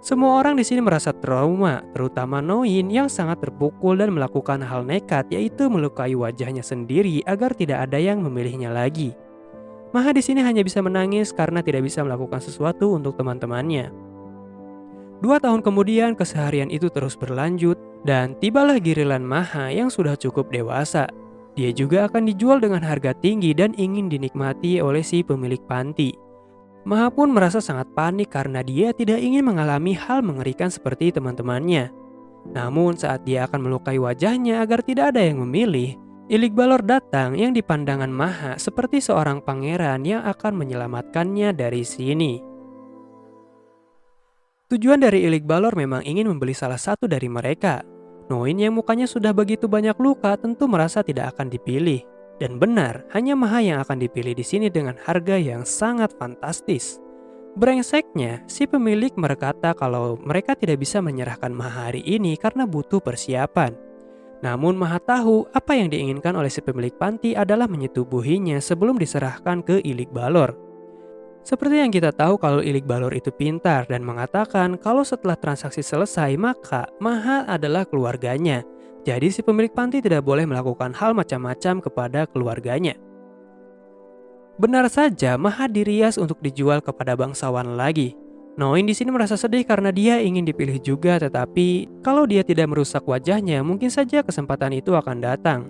Semua orang di sini merasa trauma, terutama Noin yang sangat terpukul dan melakukan hal nekat, yaitu melukai wajahnya sendiri agar tidak ada yang memilihnya lagi. Maha di sini hanya bisa menangis karena tidak bisa melakukan sesuatu untuk teman-temannya. 2 tahun kemudian keseharian itu terus berlanjut dan tibalah giliran Maha yang sudah cukup dewasa. Dia juga akan dijual dengan harga tinggi dan ingin dinikmati oleh si pemilik panti. Maha pun merasa sangat panik karena dia tidak ingin mengalami hal mengerikan seperti teman-temannya. Namun saat dia akan melukai wajahnya agar tidak ada yang memilih, Ilik Balor datang yang di pandangan Maha seperti seorang pangeran yang akan menyelamatkannya dari sini. Tujuan dari Ilik Balor memang ingin membeli salah satu dari mereka. Noin yang mukanya sudah begitu banyak luka tentu merasa tidak akan dipilih. Dan benar, hanya Maha yang akan dipilih di sini dengan harga yang sangat fantastis. Brengseknya, si pemilik berkata kalau mereka tidak bisa menyerahkan Maha hari ini karena butuh persiapan. Namun Maha tahu apa yang diinginkan oleh si pemilik panti adalah menyetubuhinya sebelum diserahkan ke Ilik Balor. Seperti yang kita tahu kalau Ilik Balor itu pintar dan mengatakan kalau setelah transaksi selesai maka Maha adalah keluarganya. Jadi si pemilik panti tidak boleh melakukan hal macam-macam kepada keluarganya. Benar saja, Maha dirias untuk dijual kepada bangsawan lagi. Noin di sini merasa sedih karena dia ingin dipilih juga, tetapi kalau dia tidak merusak wajahnya, mungkin saja kesempatan itu akan datang.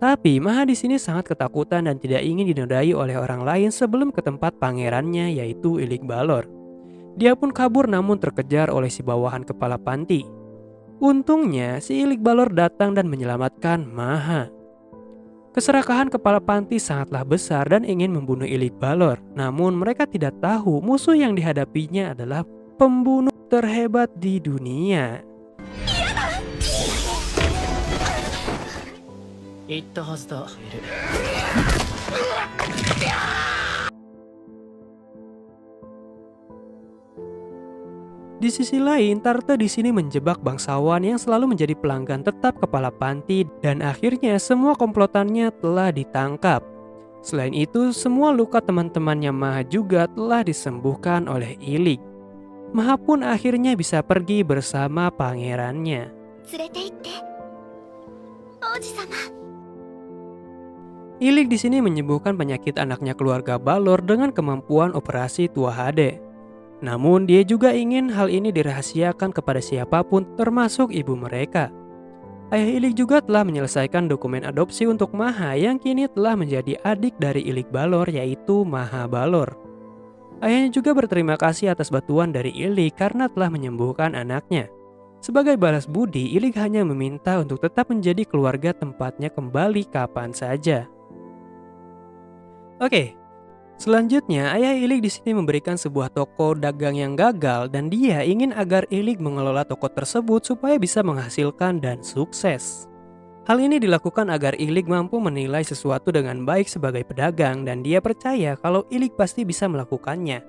Tapi Maha di sini sangat ketakutan dan tidak ingin dinodai oleh orang lain sebelum ke tempat pangerannya, yaitu Ilik Balor. Dia pun kabur namun terkejar oleh si bawahan kepala panti. Untungnya, si Ilik Balor datang dan menyelamatkan Maha. Keserakahan kepala panti sangatlah besar dan ingin membunuh Ilik Balor. Namun mereka tidak tahu musuh yang dihadapinya adalah pembunuh terhebat di dunia. Di sisi lain, Tarte di sini menjebak bangsawan yang selalu menjadi pelanggan tetap kepala panti dan akhirnya semua komplotannya telah ditangkap. Selain itu, semua luka teman-temannya Maha juga telah disembuhkan oleh Ilik. Maha pun akhirnya bisa pergi bersama pangerannya. Ilik di sini menyembuhkan penyakit anaknya keluarga Balor dengan kemampuan operasi Tuahade. Namun dia juga ingin hal ini dirahasiakan kepada siapapun termasuk ibu mereka. Ayah Ilik juga telah menyelesaikan dokumen adopsi untuk Maha yang kini telah menjadi adik dari Ilik Balor yaitu Maha Balor. Ayahnya juga berterima kasih atas bantuan dari Ilik karena telah menyembuhkan anaknya. Sebagai balas budi, Ilik hanya meminta untuk tetap menjadi keluarga tempatnya kembali kapan saja. Oke. Selanjutnya, ayah Ilik di sini memberikan sebuah toko dagang yang gagal dan dia ingin agar Ilik mengelola toko tersebut supaya bisa menghasilkan dan sukses. Hal ini dilakukan agar Ilik mampu menilai sesuatu dengan baik sebagai pedagang dan dia percaya kalau Ilik pasti bisa melakukannya.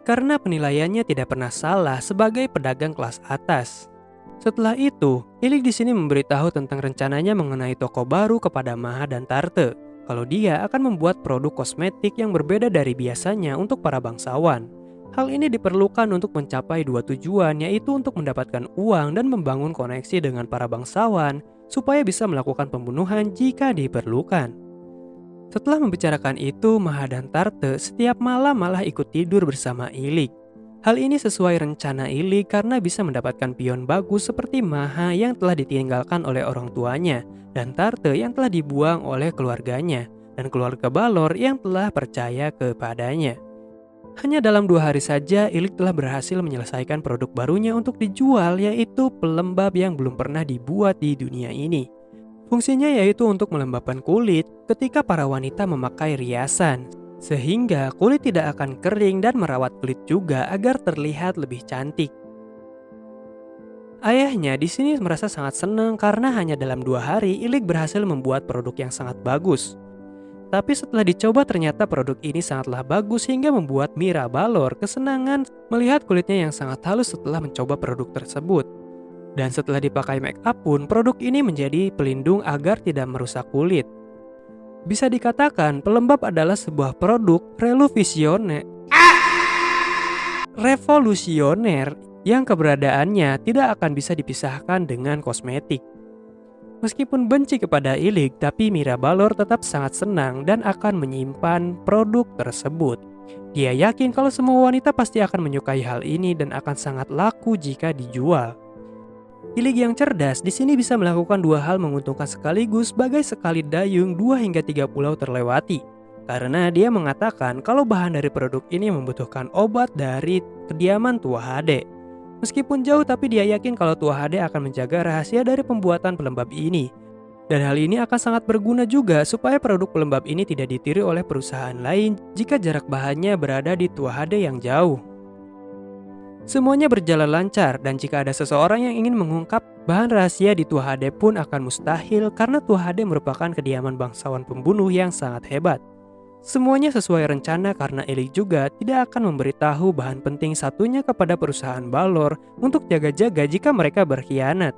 Karena penilaiannya tidak pernah salah sebagai pedagang kelas atas. Setelah itu, Ilik di sini memberitahu tentang rencananya mengenai toko baru kepada Maha dan Tarte. Kalau dia akan membuat produk kosmetik yang berbeda dari biasanya untuk para bangsawan. Hal ini diperlukan untuk mencapai dua tujuan, yaitu untuk mendapatkan uang dan membangun koneksi dengan para bangsawan supaya bisa melakukan pembunuhan jika diperlukan. Setelah membicarakan itu, Maha dan Tarte setiap malam malah ikut tidur bersama Ilik. Hal ini sesuai rencana Ilik karena bisa mendapatkan pion bagus seperti Maha yang telah ditinggalkan oleh orang tuanya dan Tarte yang telah dibuang oleh keluarganya dan keluarga Balor yang telah percaya kepadanya. Hanya dalam 2 hari saja Ilik telah berhasil menyelesaikan produk barunya untuk dijual, yaitu pelembab yang belum pernah dibuat di dunia ini. Fungsinya yaitu untuk melembabkan kulit ketika para wanita memakai riasan, sehingga kulit tidak akan kering dan merawat kulit juga agar terlihat lebih cantik. Ayahnya di sini merasa sangat senang karena hanya dalam 2 hari Ilik berhasil membuat produk yang sangat bagus. Tapi setelah dicoba ternyata produk ini sangatlah bagus hingga membuat Mira Balor kesenangan melihat kulitnya yang sangat halus setelah mencoba produk tersebut. Dan setelah dipakai make up pun produk ini menjadi pelindung agar tidak merusak kulit. Bisa dikatakan pelembab adalah sebuah produk revolusioner yang keberadaannya tidak akan bisa dipisahkan dengan kosmetik. Meskipun benci kepada Ilik, tapi Mira Balor tetap sangat senang dan akan menyimpan produk tersebut. Dia yakin kalau semua wanita pasti akan menyukai hal ini dan akan sangat laku jika dijual. Ilik yang cerdas di sini bisa melakukan 2 hal menguntungkan sekaligus bagai sekali dayung 2 hingga 3 pulau terlewati. Karena dia mengatakan kalau bahan dari produk ini membutuhkan obat dari kediaman Tuahade. Meskipun jauh tapi dia yakin kalau Tuahade akan menjaga rahasia dari pembuatan pelembab ini. Dan hal ini akan sangat berguna juga supaya produk pelembab ini tidak ditiru oleh perusahaan lain jika jarak bahannya berada di Tuahade yang jauh. Semuanya berjalan lancar dan jika ada seseorang yang ingin mengungkap bahan rahasia di Tuahade pun akan mustahil karena Tuahade merupakan kediaman bangsawan pembunuh yang sangat hebat. Semuanya sesuai rencana karena Illig juga tidak akan memberitahu bahan penting satunya kepada perusahaan Balor untuk jaga-jaga jika mereka berkhianat.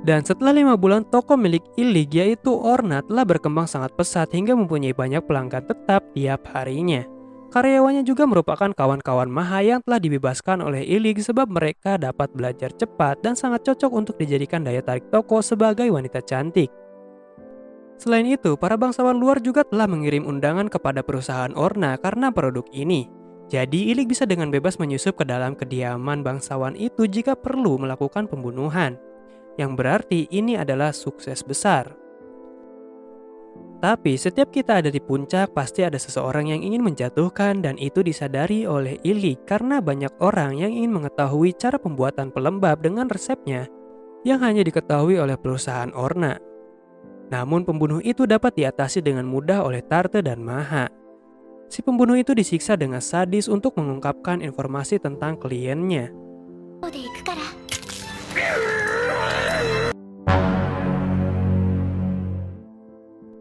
Dan setelah 5 bulan, toko milik Illig yaitu Orna telah berkembang sangat pesat hingga mempunyai banyak pelanggan tetap tiap harinya. Karyawannya juga merupakan kawan-kawan Maha yang telah dibebaskan oleh Illig sebab mereka dapat belajar cepat dan sangat cocok untuk dijadikan daya tarik toko sebagai wanita cantik. Selain itu, para bangsawan luar juga telah mengirim undangan kepada perusahaan Orna karena produk ini. Jadi, Illig bisa dengan bebas menyusup ke dalam kediaman bangsawan itu jika perlu melakukan pembunuhan. Yang berarti ini adalah sukses besar. Tapi setiap kita ada di puncak, pasti ada seseorang yang ingin menjatuhkan dan itu disadari oleh Illig karena banyak orang yang ingin mengetahui cara pembuatan pelembab dengan resepnya yang hanya diketahui oleh perusahaan Orna. Namun pembunuh itu dapat diatasi dengan mudah oleh Tarte dan Maha. Si pembunuh itu disiksa dengan sadis untuk mengungkapkan informasi tentang kliennya.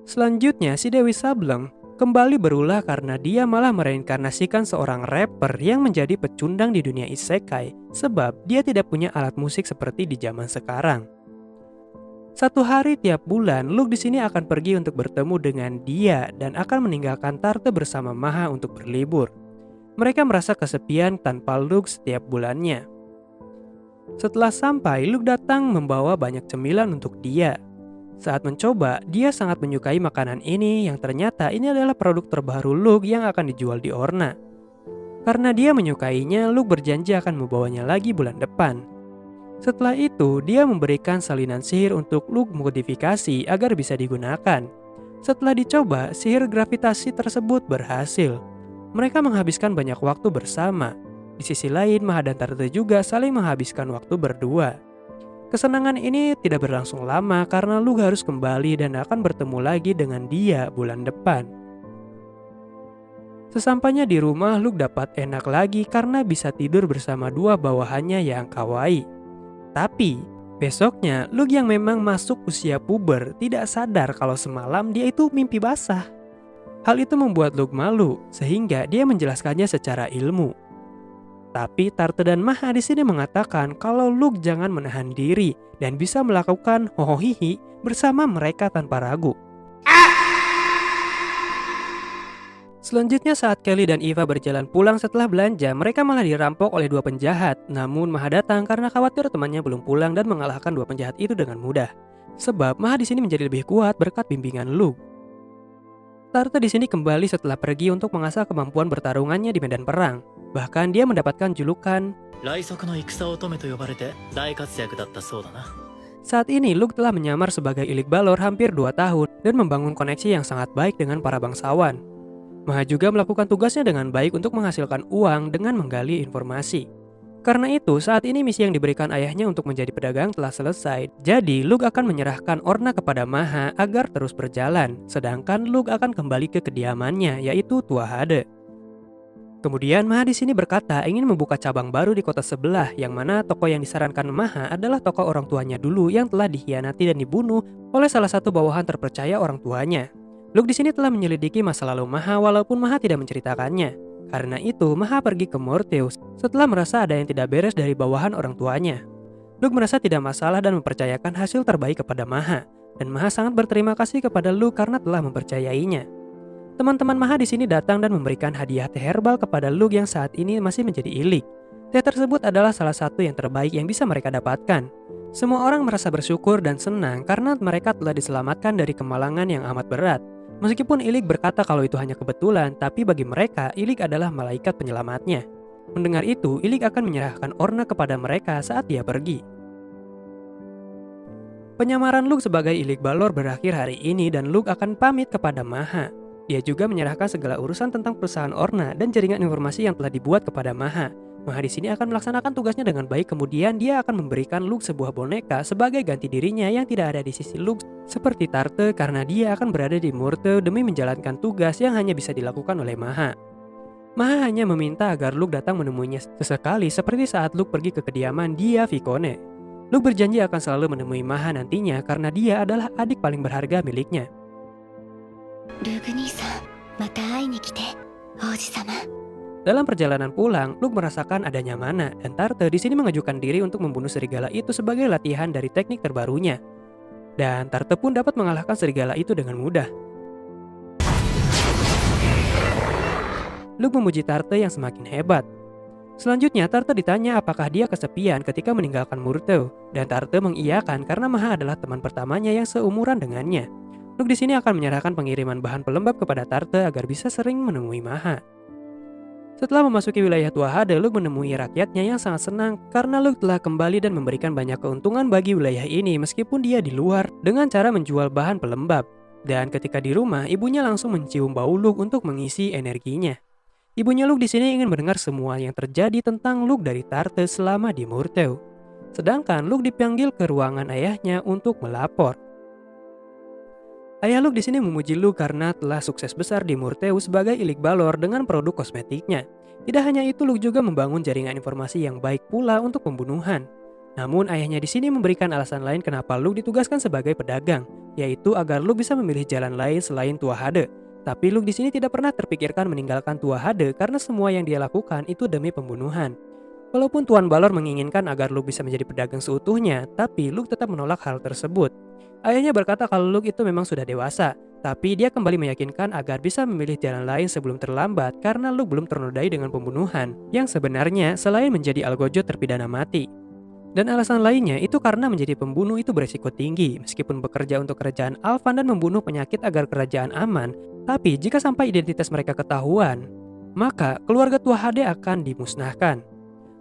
Selanjutnya, si Dewi Sableng kembali berulah karena dia malah mereinkarnasikan seorang rapper yang menjadi pecundang di dunia isekai sebab dia tidak punya alat musik seperti di zaman sekarang. Satu hari tiap bulan, Luke di sini akan pergi untuk bertemu dengan dia dan akan meninggalkan Tarte bersama Maha untuk berlibur. Mereka merasa kesepian tanpa Luke setiap bulannya. Setelah sampai, Luke datang membawa banyak cemilan untuk dia. Saat mencoba, dia sangat menyukai makanan ini yang ternyata ini adalah produk terbaru Luke yang akan dijual di Orna. Karena dia menyukainya, Luke berjanji akan membawanya lagi bulan depan. Setelah itu, dia memberikan salinan sihir untuk Luke modifikasi agar bisa digunakan. Setelah dicoba, sihir gravitasi tersebut berhasil. Mereka menghabiskan banyak waktu bersama. Di sisi lain, Maha dan Tarte juga saling menghabiskan waktu berdua. Kesenangan ini tidak berlangsung lama karena Luke harus kembali dan akan bertemu lagi dengan dia bulan depan. Sesampainya di rumah, Luke dapat enak lagi karena bisa tidur bersama dua bawahannya yang kawaii. Tapi, besoknya Luke yang memang masuk usia puber tidak sadar kalau semalam dia itu mimpi basah. Hal itu membuat Luke malu, sehingga dia menjelaskannya secara ilmu. Tapi Tarte dan Maha di sini mengatakan kalau Luke jangan menahan diri dan bisa melakukan hohohihi bersama mereka tanpa ragu. Selanjutnya saat Kelly dan Eva berjalan pulang setelah belanja, mereka malah dirampok oleh dua penjahat. Namun Maha datang karena khawatir temannya belum pulang dan mengalahkan dua penjahat itu dengan mudah. Sebab Maha di sini menjadi lebih kuat berkat bimbingan Luke. Tarte di sini kembali setelah pergi untuk mengasah kemampuan bertarungannya di medan perang. Bahkan dia mendapatkan julukan Saat ini Luke telah menyamar sebagai Illig Balor hampir 2 tahun dan membangun koneksi yang sangat baik dengan para bangsawan. Maha juga melakukan tugasnya dengan baik untuk menghasilkan uang dengan menggali informasi. Karena itu, saat ini misi yang diberikan ayahnya untuk menjadi pedagang telah selesai. Jadi, Luke akan menyerahkan Orna kepada Maha agar terus berjalan. Sedangkan Luke akan kembali ke kediamannya, yaitu Tua Hade. Kemudian Maha di sini berkata ingin membuka cabang baru di kota sebelah, yang mana toko yang disarankan Maha adalah toko orang tuanya dulu yang telah dikhianati dan dibunuh oleh salah satu bawahan terpercaya orang tuanya. Luke di sini telah menyelidiki masa lalu Maha walaupun Maha tidak menceritakannya. Karena itu, Maha pergi ke Morteus setelah merasa ada yang tidak beres dari bawahan orang tuanya. Luke merasa tidak masalah dan mempercayakan hasil terbaik kepada Maha. Dan Maha sangat berterima kasih kepada Luke karena telah mempercayainya. Teman-teman Maha di sini datang dan memberikan hadiah teh herbal kepada Luke yang saat ini masih menjadi Illig. Teh tersebut adalah salah satu yang terbaik yang bisa mereka dapatkan. Semua orang merasa bersyukur dan senang karena mereka telah diselamatkan dari kemalangan yang amat berat. Meskipun Illig berkata kalau itu hanya kebetulan, tapi bagi mereka, Illig adalah malaikat penyelamatnya. Mendengar itu, Illig akan menyerahkan Orna kepada mereka saat dia pergi. Penyamaran Luke sebagai Illig Balor berakhir hari ini dan Luke akan pamit kepada Maha. Dia juga menyerahkan segala urusan tentang perusahaan Orna dan jaringan informasi yang telah dibuat kepada Maha. Maha di sini akan melaksanakan tugasnya dengan baik, kemudian dia akan memberikan Luke sebuah boneka sebagai ganti dirinya yang tidak ada di sisi Luke seperti Tarte karena dia akan berada di Morte demi menjalankan tugas yang hanya bisa dilakukan oleh Maha. Maha hanya meminta agar Luke datang menemuinya sesekali seperti saat Luke pergi ke kediaman Dia Vicone. Luke berjanji akan selalu menemui Maha nantinya karena dia adalah adik paling berharga miliknya. ルーク兄さんまた会いに来て王子様。 Dalam perjalanan pulang, Luke merasakan adanya mana dan Tarte di sini mengajukan diri untuk membunuh serigala itu sebagai latihan dari teknik terbarunya. Dan Tarte pun dapat mengalahkan serigala itu dengan mudah. Luke memuji Tarte yang semakin hebat. Selanjutnya, Tarte ditanya apakah dia kesepian ketika meninggalkan Murteu, dan Tarte mengiyakan karena Maha adalah teman pertamanya yang seumuran dengannya. Luke di sini akan menyerahkan pengiriman bahan pelembab kepada Tarte agar bisa sering menemui Maha. Setelah memasuki wilayah Tua Hade, Luke menemui rakyatnya yang sangat senang karena Luke telah kembali dan memberikan banyak keuntungan bagi wilayah ini meskipun dia di luar dengan cara menjual bahan pelembab. Dan ketika di rumah, ibunya langsung mencium bau Luke untuk mengisi energinya. Ibunya Luke di sini ingin mendengar semua yang terjadi tentang Luke dari Tarte selama di Murteu. Sedangkan Luke dipanggil ke ruangan ayahnya untuk melapor. Ayah Luke di sini memuji Luke karena telah sukses besar di Murteu sebagai Ilik Balor dengan produk kosmetiknya. Tidak hanya itu, Luke juga membangun jaringan informasi yang baik pula untuk pembunuhan. Namun ayahnya di sini memberikan alasan lain kenapa Luke ditugaskan sebagai pedagang, yaitu agar Luke bisa memilih jalan lain selain Tua Hade. Tapi Luke di sini tidak pernah terpikirkan meninggalkan Tua Hade karena semua yang dia lakukan itu demi pembunuhan. Walaupun Tuan Balor menginginkan agar Luke bisa menjadi pedagang seutuhnya, tapi Luke tetap menolak hal tersebut. Ayahnya berkata kalau Luke itu memang sudah dewasa, tapi dia kembali meyakinkan agar bisa memilih jalan lain sebelum terlambat karena Luke belum ternodai dengan pembunuhan, yang sebenarnya selain menjadi algojo terpidana mati. Dan alasan lainnya itu karena menjadi pembunuh itu beresiko tinggi, meskipun bekerja untuk kerajaan Alvan dan membunuh penyakit agar kerajaan aman, tapi jika sampai identitas mereka ketahuan, maka keluarga Tua Hade akan dimusnahkan.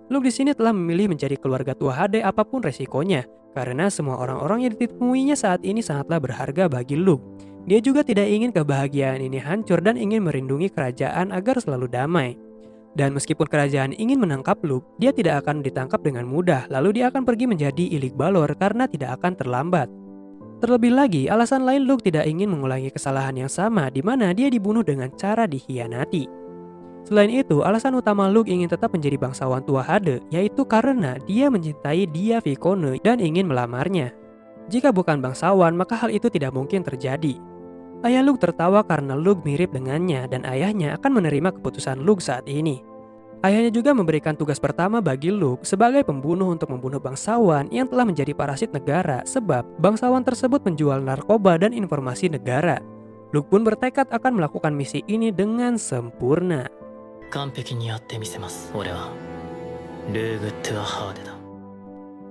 Luke di sini telah memilih menjadi keluarga Tua Hade apapun resikonya, karena semua orang-orang yang ditemuinya saat ini sangatlah berharga bagi Luke. Dia juga tidak ingin kebahagiaan ini hancur dan ingin merindungi kerajaan agar selalu damai. Dan meskipun kerajaan ingin menangkap Luke, dia tidak akan ditangkap dengan mudah, lalu dia akan pergi menjadi Ilik Balor karena tidak akan terlambat. Terlebih lagi, alasan lain Luke tidak ingin mengulangi kesalahan yang sama di mana dia dibunuh dengan cara dikhianati. Selain itu, alasan utama Luke ingin tetap menjadi bangsawan Tua Hade yaitu karena dia mencintai Dia Vicone dan ingin melamarnya. Jika bukan bangsawan, maka hal itu tidak mungkin terjadi. Ayah Luke tertawa karena Luke mirip dengannya dan ayahnya akan menerima keputusan Luke saat ini. Ayahnya juga memberikan tugas pertama bagi Luke sebagai pembunuh untuk membunuh bangsawan yang telah menjadi parasit negara sebab bangsawan tersebut menjual narkoba dan informasi negara. Luke pun bertekad akan melakukan misi ini dengan sempurna. 完璧にやってみせます俺はルーグ・トゥアハーデだ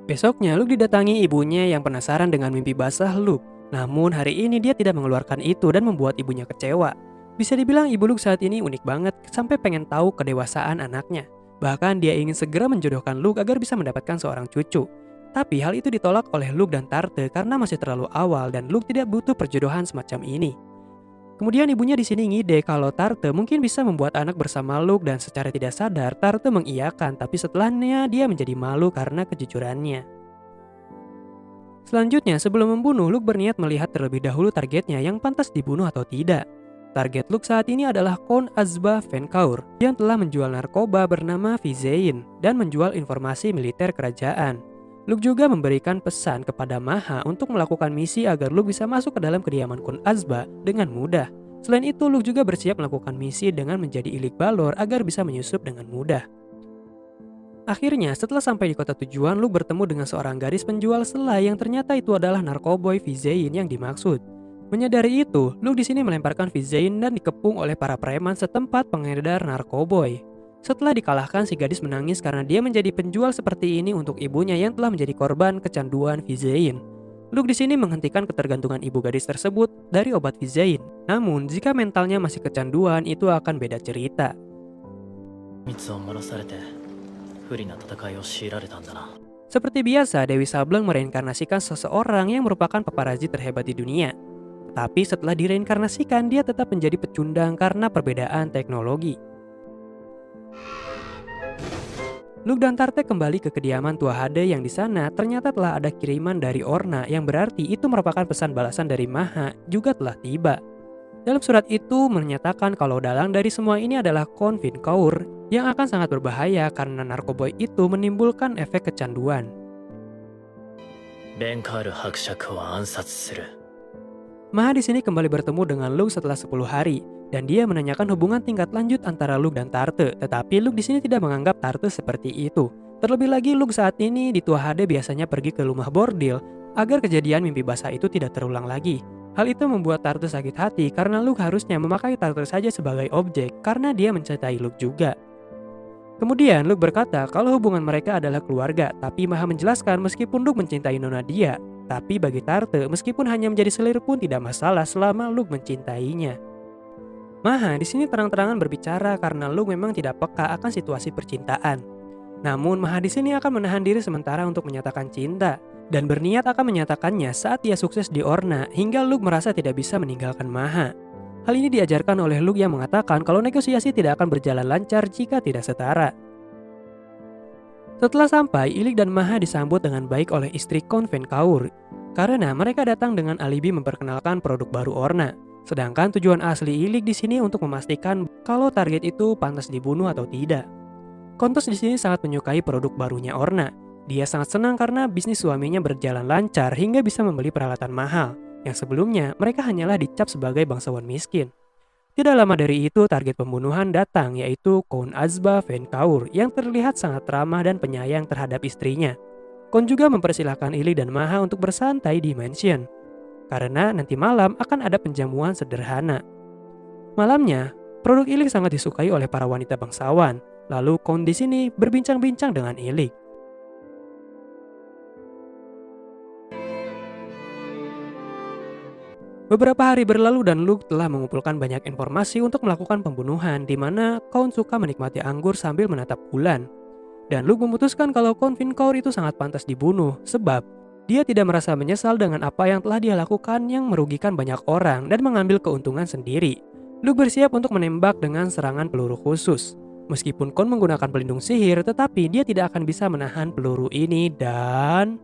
Besoknya Luke didatangi ibunya yang penasaran dengan mimpi basah Luke. Namun hari ini dia tidak mengeluarkan itu dan membuat ibunya kecewa. Bisa dibilang ibu Luke saat ini unik banget sampai pengen tahu kedewasaan anaknya. Bahkan dia ingin segera menjodohkan Luke agar bisa mendapatkan seorang cucu. Tapi hal itu ditolak oleh Luke dan Tarte karena masih terlalu awal dan Luke tidak butuh perjodohan semacam ini. Kemudian ibunya di sini ngide kalau Tarte mungkin bisa membuat anak bersama Luke dan secara tidak sadar Tarte mengiyakan, tapi setelahnya dia menjadi malu karena kejujurannya. Selanjutnya, sebelum membunuh, Luke berniat melihat terlebih dahulu targetnya yang pantas dibunuh atau tidak. Target Luke saat ini adalah Count Azba Venkaur yang telah menjual narkoba bernama Vizein dan menjual informasi militer kerajaan. Luke juga memberikan pesan kepada Maha untuk melakukan misi agar Luke bisa masuk ke dalam kediaman Count Azba dengan mudah. Selain itu, Luke juga bersiap melakukan misi dengan menjadi Ilik Balor agar bisa menyusup dengan mudah. Akhirnya, setelah sampai di kota tujuan, Luke bertemu dengan seorang gadis penjual selai yang ternyata itu adalah narkoboy Vizein yang dimaksud. Menyadari itu, Luke di sini melemparkan Vizein dan dikepung oleh para preman setempat pengedar narkoboy. Setelah dikalahkan, si gadis menangis karena dia menjadi penjual seperti ini untuk ibunya yang telah menjadi korban kecanduan Vizein. Luke di sini menghentikan ketergantungan ibu gadis tersebut dari obat Vizein. Namun, jika mentalnya masih kecanduan, itu akan beda cerita. 蜜を漏らされて不利な戦いを強いられたんだな Seperti biasa, Dewi Sableng mereinkarnasikan seseorang yang merupakan paparazzi terhebat di dunia. Tapi setelah direinkarnasikan, dia tetap menjadi pecundang karena perbedaan teknologi. Luke dan Tarte kembali ke kediaman Tua Hade yang di sana ternyata telah ada kiriman dari Orna yang berarti itu merupakan pesan balasan dari Maha juga telah tiba. Dalam surat itu menyatakan kalau dalang dari semua ini adalah Count Venkaur yang akan sangat berbahaya karena narkoboy itu menimbulkan efek kecanduan. ベンカール伯爵を暗殺する Maha di sini kembali bertemu dengan Luke setelah 10 hari. dan dia menanyakan hubungan tingkat lanjut antara Luke dan Tarte, tetapi Luke di sini tidak menganggap Tarte seperti itu. Terlebih lagi Luke saat ini di Tua Hade biasanya pergi ke rumah bordil agar kejadian mimpi basah itu tidak terulang lagi. Hal itu membuat Tarte sakit hati karena Luke harusnya memakai Tarte saja sebagai objek karena dia mencintai Luke juga. Kemudian Luke berkata kalau hubungan mereka adalah keluarga, tapi Maha menjelaskan meskipun Luke mencintai Nona dia, tapi bagi Tarte meskipun hanya menjadi selir pun tidak masalah selama Luke mencintainya. Maha di sini terang-terangan berbicara karena Luke memang tidak peka akan situasi percintaan. Namun Maha di sini akan menahan diri sementara untuk menyatakan cinta dan berniat akan menyatakannya saat dia sukses di Orna hingga Luke merasa tidak bisa meninggalkan Maha. Hal ini diajarkan oleh Luke yang mengatakan kalau negosiasi tidak akan berjalan lancar jika tidak setara. Setelah sampai, Ilik dan Maha disambut dengan baik oleh istri Khon Ven Kaur karena mereka datang dengan alibi memperkenalkan produk baru Orna. Sedangkan tujuan asli Ilik di sini untuk memastikan kalau target itu pantas dibunuh atau tidak. Kontos di sini sangat menyukai produk barunya Orna. Dia sangat senang karena bisnis suaminya berjalan lancar hingga bisa membeli peralatan mahal, yang sebelumnya mereka hanyalah dicap sebagai bangsawan miskin. Tidak lama dari itu target pembunuhan datang, yaitu Khon Azba Ven Kaur yang terlihat sangat ramah dan penyayang terhadap istrinya. Khon juga mempersilahkan Ilik dan Maha untuk bersantai di mansion, karena nanti malam akan ada penjamuan sederhana. Malamnya, produk Ilik sangat disukai oleh para wanita bangsawan. Lalu Khon di sini berbincang-bincang dengan Ilik. Beberapa hari berlalu dan Luke telah mengumpulkan banyak informasi untuk melakukan pembunuhan di mana Khon suka menikmati anggur sambil menatap bulan. Dan Luke memutuskan kalau Khon Ven Kaur itu sangat pantas dibunuh sebab dia tidak merasa menyesal dengan apa yang telah dia lakukan yang merugikan banyak orang dan mengambil keuntungan sendiri. Luke bersiap untuk menembak dengan serangan peluru khusus. Meskipun Khon menggunakan pelindung sihir, tetapi dia tidak akan bisa menahan peluru ini dan...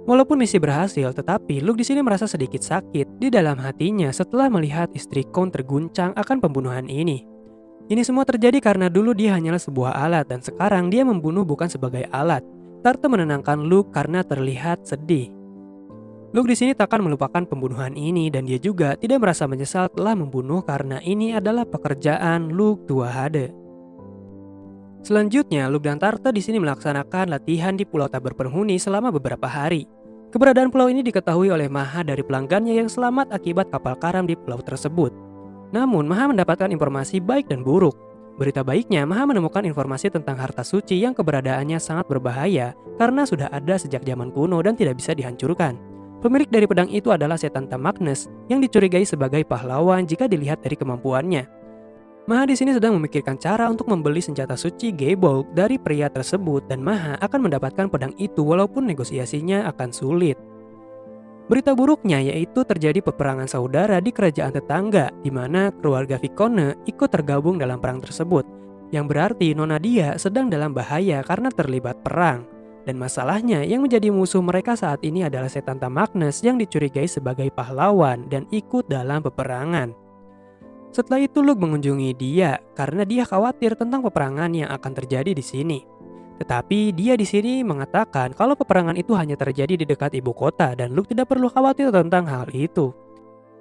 Walaupun misi berhasil, tetapi Luke di sini merasa sedikit sakit di dalam hatinya setelah melihat istri Khon terguncang akan pembunuhan ini. Ini semua terjadi karena dulu dia hanyalah sebuah alat dan sekarang dia membunuh bukan sebagai alat. Tarte menenangkan Luke karena terlihat sedih. Luke di sini takkan melupakan pembunuhan ini dan dia juga tidak merasa menyesal telah membunuh karena ini adalah pekerjaan Luke Tua Hade. Selanjutnya, Luke dan Tarte di sini melaksanakan latihan di Pulau Tak Berpenghuni selama beberapa hari. Keberadaan pulau ini diketahui oleh Maha dari pelanggannya yang selamat akibat kapal karam di pulau tersebut. Namun, Maha mendapatkan informasi baik dan buruk. Berita baiknya, Maha menemukan informasi tentang harta suci yang keberadaannya sangat berbahaya karena sudah ada sejak zaman kuno dan tidak bisa dihancurkan. Pemilik dari pedang itu adalah setan Magnus yang dicurigai sebagai pahlawan jika dilihat dari kemampuannya. Maha di sini sedang memikirkan cara untuk membeli senjata suci Gebold dari pria tersebut dan Maha akan mendapatkan pedang itu walaupun negosiasinya akan sulit. Berita buruknya yaitu terjadi peperangan saudara di kerajaan tetangga di mana keluarga Vicone ikut tergabung dalam perang tersebut, yang berarti Nona dia sedang dalam bahaya karena terlibat perang. Dan masalahnya yang menjadi musuh mereka saat ini adalah setan Magnus yang dicurigai sebagai pahlawan dan ikut dalam peperangan. Setelah itu Luke mengunjungi dia karena dia khawatir tentang peperangan yang akan terjadi di sini. Tetapi dia di sini mengatakan kalau peperangan itu hanya terjadi di dekat ibu kota dan Luke tidak perlu khawatir tentang hal itu.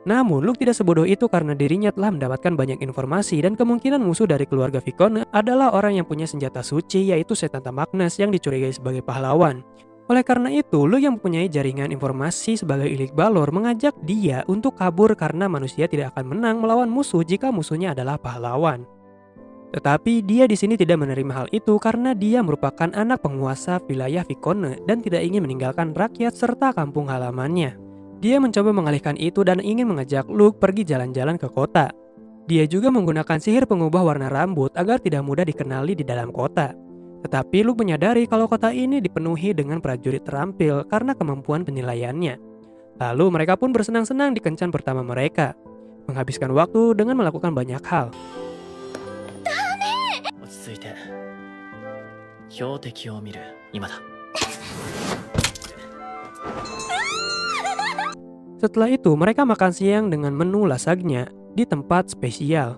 Namun Luke tidak sebodoh itu karena dirinya telah mendapatkan banyak informasi dan kemungkinan musuh dari keluarga Vicone adalah orang yang punya senjata suci yaitu setan Magnus yang dicurigai sebagai pahlawan. Oleh karena itu, Luke yang mempunyai jaringan informasi sebagai Ilik Balor mengajak dia untuk kabur karena manusia tidak akan menang melawan musuh jika musuhnya adalah pahlawan. Tetapi dia di sini tidak menerima hal itu karena dia merupakan anak penguasa wilayah Vicone dan tidak ingin meninggalkan rakyat serta kampung halamannya. Dia mencoba mengalihkan itu dan ingin mengajak Luke pergi jalan-jalan ke kota. Dia juga menggunakan sihir pengubah warna rambut agar tidak mudah dikenali di dalam kota. Tetapi Luke menyadari kalau kota ini dipenuhi dengan prajurit terampil karena kemampuan penilaiannya. Lalu mereka pun bersenang-senang di kencan pertama mereka, menghabiskan waktu dengan melakukan banyak hal. 落ち着いて。標的を見る今だ。 Setelah itu mereka makan siang dengan menu lasagna di tempat spesial.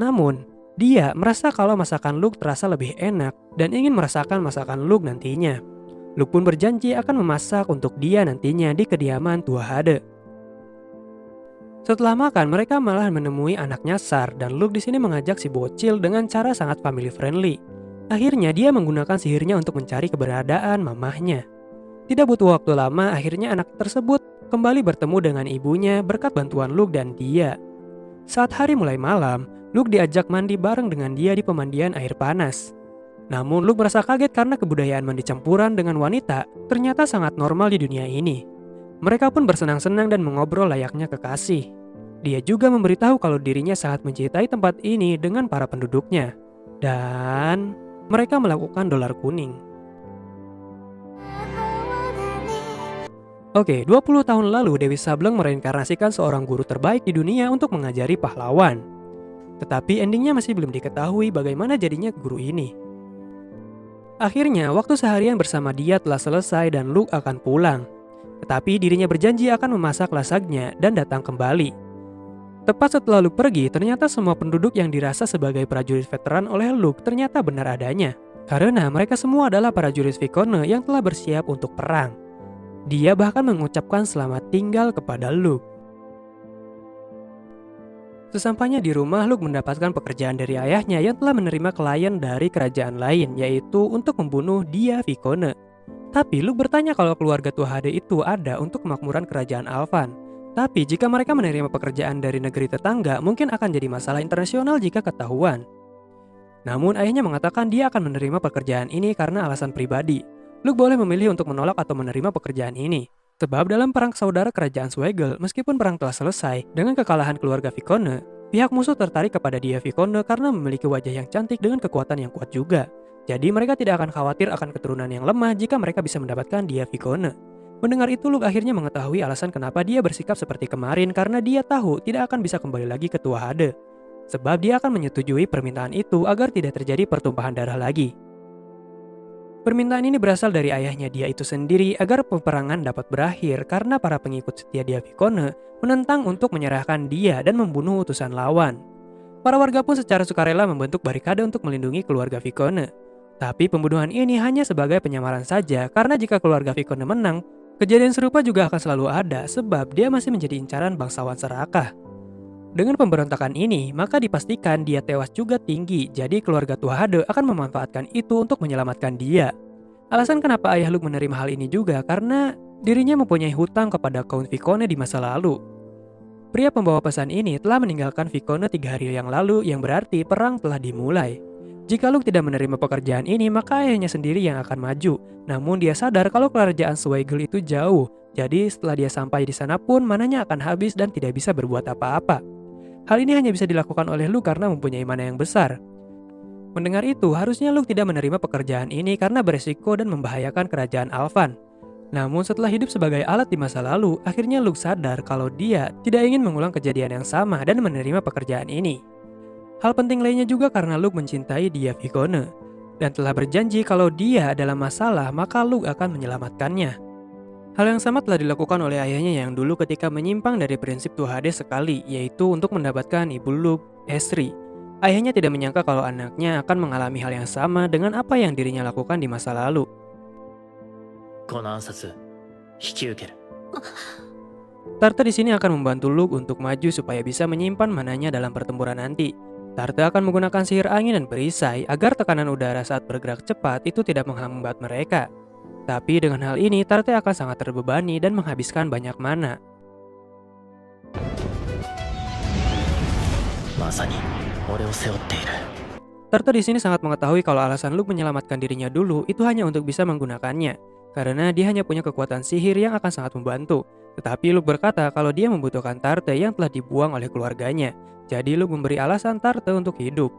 Namun, dia merasa kalau masakan Luke terasa lebih enak dan ingin merasakan masakan Luke nantinya. Luke pun berjanji akan memasak untuk dia nantinya di kediaman Tua Hade. Setelah makan, mereka malah menemui anaknya Sar dan Luke di sini mengajak si bocil dengan cara sangat family friendly. Akhirnya dia menggunakan sihirnya untuk mencari keberadaan mamahnya. Tidak butuh waktu lama, akhirnya anak tersebut kembali bertemu dengan ibunya berkat bantuan Luke dan dia. Saat hari mulai malam, Luke diajak mandi bareng dengan dia di pemandian air panas. Namun Luke merasa kaget karena kebudayaan mandi campuran dengan wanita ternyata sangat normal di dunia ini. Mereka pun bersenang-senang dan mengobrol layaknya kekasih. Dia juga memberitahu kalau dirinya sangat mencintai tempat ini dengan para penduduknya. Dan mereka melakukan dolar kuning. Oke, 20 tahun lalu Dewi Sableng mereinkarnasikan seorang guru terbaik di dunia untuk mengajari pahlawan. Tetapi endingnya masih belum diketahui bagaimana jadinya guru ini. Akhirnya, waktu seharian bersama dia telah selesai dan Luke akan pulang. Tetapi dirinya berjanji akan memasak lasagna dan datang kembali. Tepat setelah Luke pergi, ternyata semua penduduk yang dirasa sebagai prajurit veteran oleh Luke ternyata benar adanya. Karena mereka semua adalah prajurit Vicone yang telah bersiap untuk perang. Dia bahkan mengucapkan selamat tinggal kepada Luke. Sesampainya di rumah, Luke mendapatkan pekerjaan dari ayahnya yang telah menerima klien dari kerajaan lain, yaitu untuk membunuh dia Vicone. Tapi Luke bertanya kalau keluarga Tua Hade itu ada untuk kemakmuran kerajaan Alvan. Tapi jika mereka menerima pekerjaan dari negeri tetangga, mungkin akan jadi masalah internasional jika ketahuan. Namun ayahnya mengatakan dia akan menerima pekerjaan ini karena alasan pribadi. Luke boleh memilih untuk menolak atau menerima pekerjaan ini. Sebab dalam perang saudara kerajaan Swagel, meskipun perang telah selesai dengan kekalahan keluarga Vicone, pihak musuh tertarik kepada dia Vicone karena memiliki wajah yang cantik dengan kekuatan yang kuat juga. Jadi mereka tidak akan khawatir akan keturunan yang lemah jika mereka bisa mendapatkan dia Vicone. Mendengar itu, Luke akhirnya mengetahui alasan kenapa dia bersikap seperti kemarin karena dia tahu tidak akan bisa kembali lagi ke Tua Hade. Sebab dia akan menyetujui permintaan itu agar tidak terjadi pertumpahan darah lagi. Permintaan ini berasal dari ayahnya dia itu sendiri agar peperangan dapat berakhir karena para pengikut setia dia Vicone menentang untuk menyerahkan dia dan membunuh utusan lawan. Para warga pun secara sukarela membentuk barikade untuk melindungi keluarga Vicone. Tapi pembunuhan ini hanya sebagai penyamaran saja karena jika keluarga Vicone menang, kejadian serupa juga akan selalu ada sebab dia masih menjadi incaran bangsawan serakah. Dengan pemberontakan ini, maka dipastikan dia tewas juga tinggi, jadi keluarga Tua Hade akan memanfaatkan itu untuk menyelamatkan dia. Alasan kenapa ayah Luke menerima hal ini juga karena dirinya mempunyai hutang kepada Count Vicone di masa lalu. Pria pembawa pesan ini telah meninggalkan Vicone 3 hari yang lalu yang berarti perang telah dimulai. Jika Luke tidak menerima pekerjaan ini, maka ayahnya sendiri yang akan maju. Namun dia sadar kalau kerajaan Swagel itu jauh. Jadi setelah dia sampai di sana pun mananya akan habis dan tidak bisa berbuat apa-apa. Hal ini hanya bisa dilakukan oleh Luke karena mempunyai mana yang besar. Mendengar itu, harusnya Luke tidak menerima pekerjaan ini karena beresiko dan membahayakan kerajaan Alvan. Namun setelah hidup sebagai alat di masa lalu, akhirnya Luke sadar kalau dia tidak ingin mengulang kejadian yang sama dan menerima pekerjaan ini. Hal penting lainnya juga karena Luke mencintai dia Vicone dan telah berjanji kalau dia dalam masalah maka Luke akan menyelamatkannya. Hal yang sama telah dilakukan oleh ayahnya yang dulu ketika menyimpang dari prinsip Tua Hade sekali, yaitu untuk mendapatkan ibu Luke, Esri. Ayahnya tidak menyangka kalau anaknya akan mengalami hal yang sama dengan apa yang dirinya lakukan di masa lalu. Tarte di sini akan membantu Luke untuk maju supaya bisa menyimpan mananya dalam pertempuran nanti. Tarte akan menggunakan sihir angin dan perisai agar tekanan udara saat bergerak cepat itu tidak menghambat mereka. Tapi dengan hal ini, Tarte akan sangat terbebani dan menghabiskan banyak mana. Tarte di sini sangat mengetahui kalau alasan Luke menyelamatkan dirinya dulu itu hanya untuk bisa menggunakannya, karena dia hanya punya kekuatan sihir yang akan sangat membantu. Tetapi Luke berkata kalau dia membutuhkan Tarte yang telah dibuang oleh keluarganya, jadi Luke memberi alasan Tarte untuk hidup.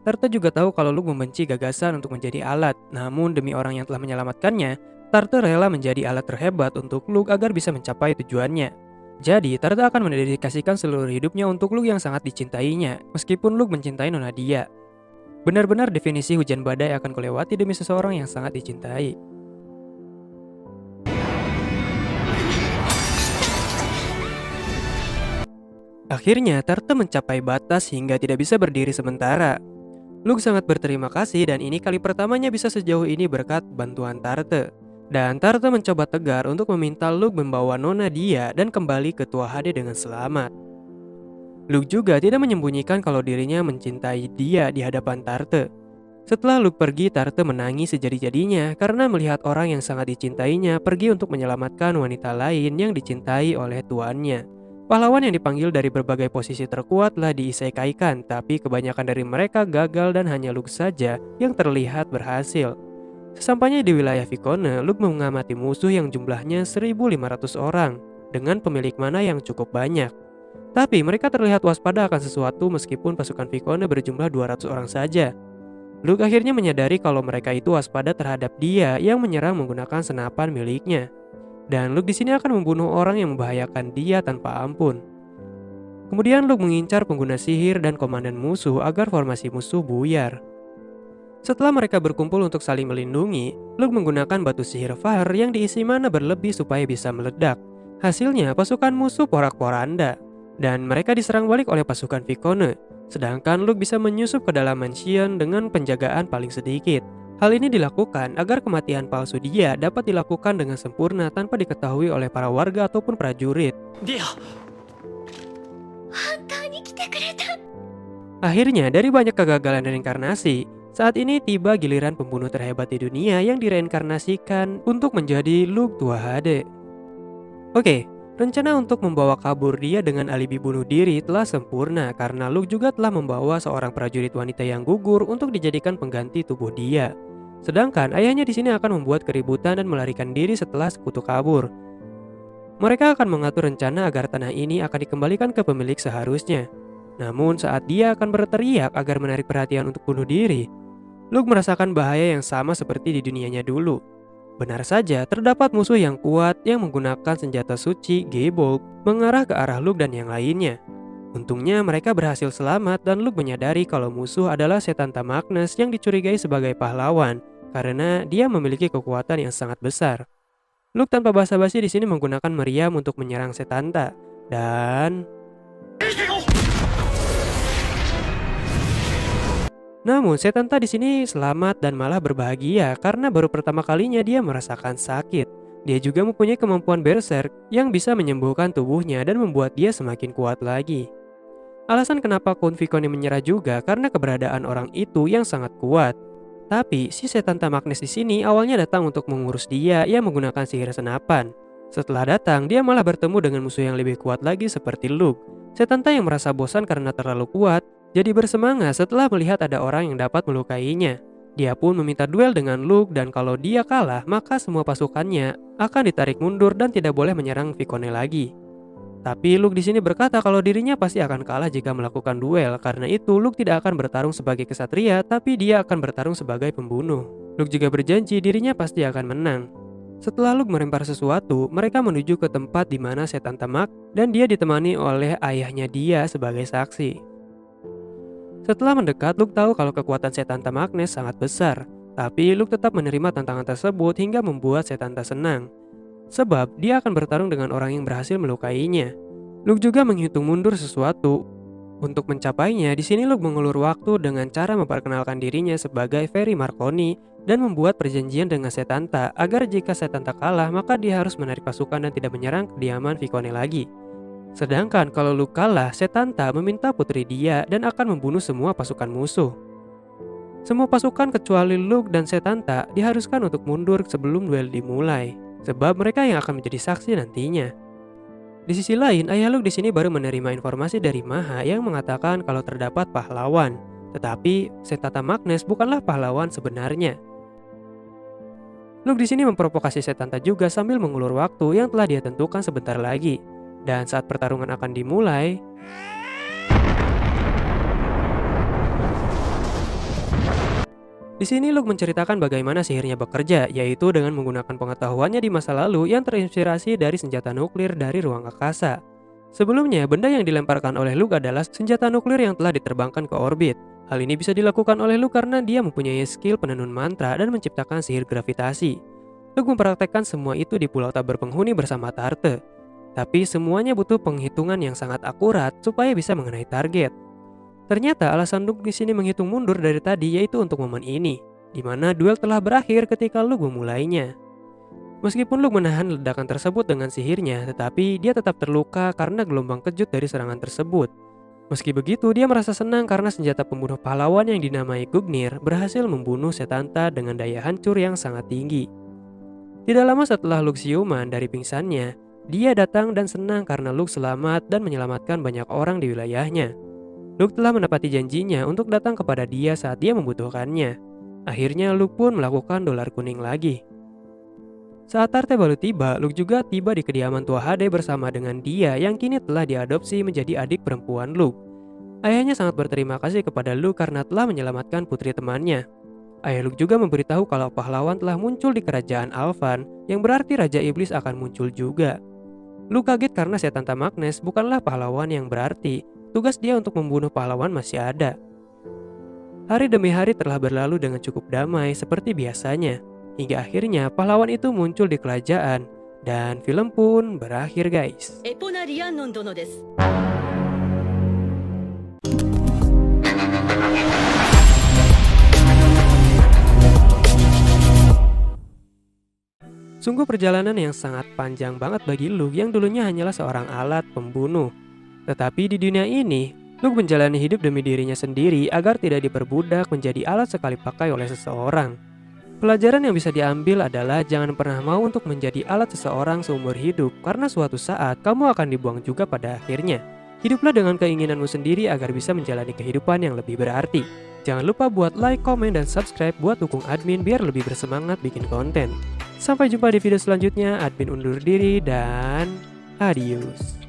Tarte juga tahu kalau Luke membenci gagasan untuk menjadi alat, namun demi orang yang telah menyelamatkannya, Tarte rela menjadi alat terhebat untuk Luke agar bisa mencapai tujuannya. Jadi, Tarte akan mendedikasikan seluruh hidupnya untuk Luke yang sangat dicintainya, meskipun Luke mencintai Nona dia. Benar-benar definisi hujan badai akan kulewati demi seseorang yang sangat dicintai. Akhirnya, Tarte mencapai batas hingga tidak bisa berdiri sementara. Luke sangat berterima kasih dan ini kali pertamanya bisa sejauh ini berkat bantuan Tarte. Dan Tarte mencoba tegar untuk meminta Luke membawa Nona dia dan kembali ke Tua Hade dengan selamat. Luke juga tidak menyembunyikan kalau dirinya mencintai dia di hadapan Tarte. Setelah Luke pergi, Tarte menangis sejadi-jadinya karena melihat orang yang sangat dicintainya pergi untuk menyelamatkan wanita lain yang dicintai oleh tuannya. Pahlawan yang dipanggil dari berbagai posisi terkuat telah diisekaikan, tapi kebanyakan dari mereka gagal dan hanya Luke saja yang terlihat berhasil. Sesampainya di wilayah Vicone, Luke mengamati musuh yang jumlahnya 1.500 orang dengan pemilik mana yang cukup banyak. Tapi mereka terlihat waspada akan sesuatu meskipun pasukan Vicone berjumlah 200 orang saja. Luke akhirnya menyadari kalau mereka itu waspada terhadap dia yang menyerang menggunakan senapan miliknya. Dan Luke di sini akan membunuh orang yang membahayakan dia tanpa ampun. Kemudian Luke mengincar pengguna sihir dan komandan musuh agar formasi musuh buyar. Setelah mereka berkumpul untuk saling melindungi, Luke menggunakan batu sihir Far yang diisi mana berlebih supaya bisa meledak. Hasilnya pasukan musuh porak-poranda dan mereka diserang balik oleh pasukan Vicone. Sedangkan Luke bisa menyusup ke dalam mansion dengan penjagaan paling sedikit. Hal ini dilakukan agar kematian palsu dia dapat dilakukan dengan sempurna tanpa diketahui oleh para warga ataupun prajurit. Dia. Akhirnya, dari banyak kegagalan reinkarnasi, saat ini tiba giliran pembunuh terhebat di dunia yang direinkarnasikan untuk menjadi Luke Tua HD. Oke. Rencana untuk membawa kabur dia dengan alibi bunuh diri telah sempurna karena Luke juga telah membawa seorang prajurit wanita yang gugur untuk dijadikan pengganti tubuh dia. Sedangkan ayahnya di sini akan membuat keributan dan melarikan diri setelah sekutu kabur. Mereka akan mengatur rencana agar tanah ini akan dikembalikan ke pemilik seharusnya. Namun saat dia akan berteriak agar menarik perhatian untuk bunuh diri, Luke merasakan bahaya yang sama seperti di dunianya dulu. Benar saja, terdapat musuh yang kuat yang menggunakan senjata suci Gebolt mengarah ke arah Luke dan yang lainnya. Untungnya mereka berhasil selamat dan Luke menyadari kalau musuh adalah Setanta Magnus yang dicurigai sebagai pahlawan karena dia memiliki kekuatan yang sangat besar. Luke tanpa basa-basi di sini menggunakan meriam untuk menyerang Setanta dan namun Setanta di sini selamat dan malah berbahagia karena baru pertama kalinya dia merasakan sakit. Dia juga mempunyai kemampuan berserk yang bisa menyembuhkan tubuhnya dan membuat dia semakin kuat lagi. Alasan kenapa Count Vicone menyerah juga karena keberadaan orang itu yang sangat kuat. Tapi si Setanta Magnus di sini awalnya datang untuk mengurus dia yang menggunakan sihir senapan. Setelah datang, dia malah bertemu dengan musuh yang lebih kuat lagi seperti Luke. Setanta yang merasa bosan karena terlalu kuat jadi bersemangat setelah melihat ada orang yang dapat melukainya. Dia pun meminta duel dengan Luke dan kalau dia kalah maka semua pasukannya akan ditarik mundur dan tidak boleh menyerang Vicone lagi. Tapi Luke di sini berkata kalau dirinya pasti akan kalah jika melakukan duel. Karena itu Luke tidak akan bertarung sebagai kesatria tapi dia akan bertarung sebagai pembunuh. Luke juga berjanji dirinya pasti akan menang. Setelah Luke melempar sesuatu, mereka menuju ke tempat di mana Setanta Mag dan dia ditemani oleh ayahnya dia sebagai saksi. Setelah mendekat, Luke tahu kalau kekuatan Setanta Magnus sangat besar. Tapi Luke tetap menerima tantangan tersebut hingga membuat Setanta senang. Sebab dia akan bertarung dengan orang yang berhasil melukainya. Luke juga menghitung mundur sesuatu. Untuk mencapainya, di sini Luke mengulur waktu dengan cara memperkenalkan dirinya sebagai Ferry Marconi dan membuat perjanjian dengan Setanta agar jika Setanta kalah maka dia harus menarik pasukan dan tidak menyerang kediaman Vicone lagi. Sedangkan kalau Luke kalah, Setanta meminta putri dia dan akan membunuh semua pasukan musuh. Semua pasukan kecuali Luke dan Setanta diharuskan untuk mundur sebelum duel dimulai, sebab mereka yang akan menjadi saksi nantinya. Di sisi lain, ayah Luke di sini baru menerima informasi dari Maha yang mengatakan kalau terdapat pahlawan, tetapi Setanta Magnus bukanlah pahlawan sebenarnya. Luke di sini memprovokasi Setanta juga sambil mengulur waktu yang telah dia tentukan sebentar lagi. Dan saat pertarungan akan dimulai, di sini Luke menceritakan bagaimana sihirnya bekerja, yaitu dengan menggunakan pengetahuannya di masa lalu yang terinspirasi dari senjata nuklir dari ruang angkasa. Sebelumnya, benda yang dilemparkan oleh Luke adalah senjata nuklir yang telah diterbangkan ke orbit. Hal ini bisa dilakukan oleh Luke karena dia mempunyai skill penenun mantra dan menciptakan sihir gravitasi. Luke mempraktekkan semua itu di Pulau Tak Berpenghuni bersama Tarte. Tapi semuanya butuh penghitungan yang sangat akurat supaya bisa mengenai target. Ternyata alasan Luke di sini menghitung mundur dari tadi yaitu untuk momen ini, di mana duel telah berakhir ketika Luke memulainya. Meskipun Luke menahan ledakan tersebut dengan sihirnya, tetapi dia tetap terluka karena gelombang kejut dari serangan tersebut. Meski begitu, dia merasa senang karena senjata pembunuh pahlawan yang dinamai Gungnir berhasil membunuh Setanta dengan daya hancur yang sangat tinggi. Tidak lama setelah Luke siuman dari pingsannya, dia datang dan senang karena Luke selamat dan menyelamatkan banyak orang di wilayahnya. Luke telah menepati janjinya untuk datang kepada dia saat dia membutuhkannya. Akhirnya Luke pun melakukan dolar kuning lagi. Saat Tarte baru tiba, Luke juga tiba di kediaman tua Hade bersama dengan dia yang kini telah diadopsi menjadi adik perempuan Luke. Ayahnya sangat berterima kasih kepada Luke karena telah menyelamatkan putri temannya. Ayah Luke juga memberitahu kalau pahlawan telah muncul di kerajaan Alvan, yang berarti Raja Iblis akan muncul juga. Luke kaget karena Setanta Magnes bukanlah pahlawan yang berarti tugas dia untuk membunuh pahlawan masih ada. Hari demi hari telah berlalu dengan cukup damai seperti biasanya. Hingga akhirnya pahlawan itu muncul di kerajaan dan film pun berakhir guys. エポナリアンノン殿です。 Sungguh perjalanan yang sangat panjang banget bagi Luke yang dulunya hanyalah seorang alat pembunuh. Tetapi di dunia ini, Luke menjalani hidup demi dirinya sendiri agar tidak diperbudak menjadi alat sekali pakai oleh seseorang. Pelajaran yang bisa diambil adalah jangan pernah mau untuk menjadi alat seseorang seumur hidup karena suatu saat kamu akan dibuang juga pada akhirnya. Hiduplah dengan keinginanmu sendiri agar bisa menjalani kehidupan yang lebih berarti. Jangan lupa buat like, komen, dan subscribe buat dukung admin biar lebih bersemangat bikin konten. Sampai jumpa di video selanjutnya, admin undur diri dan adios.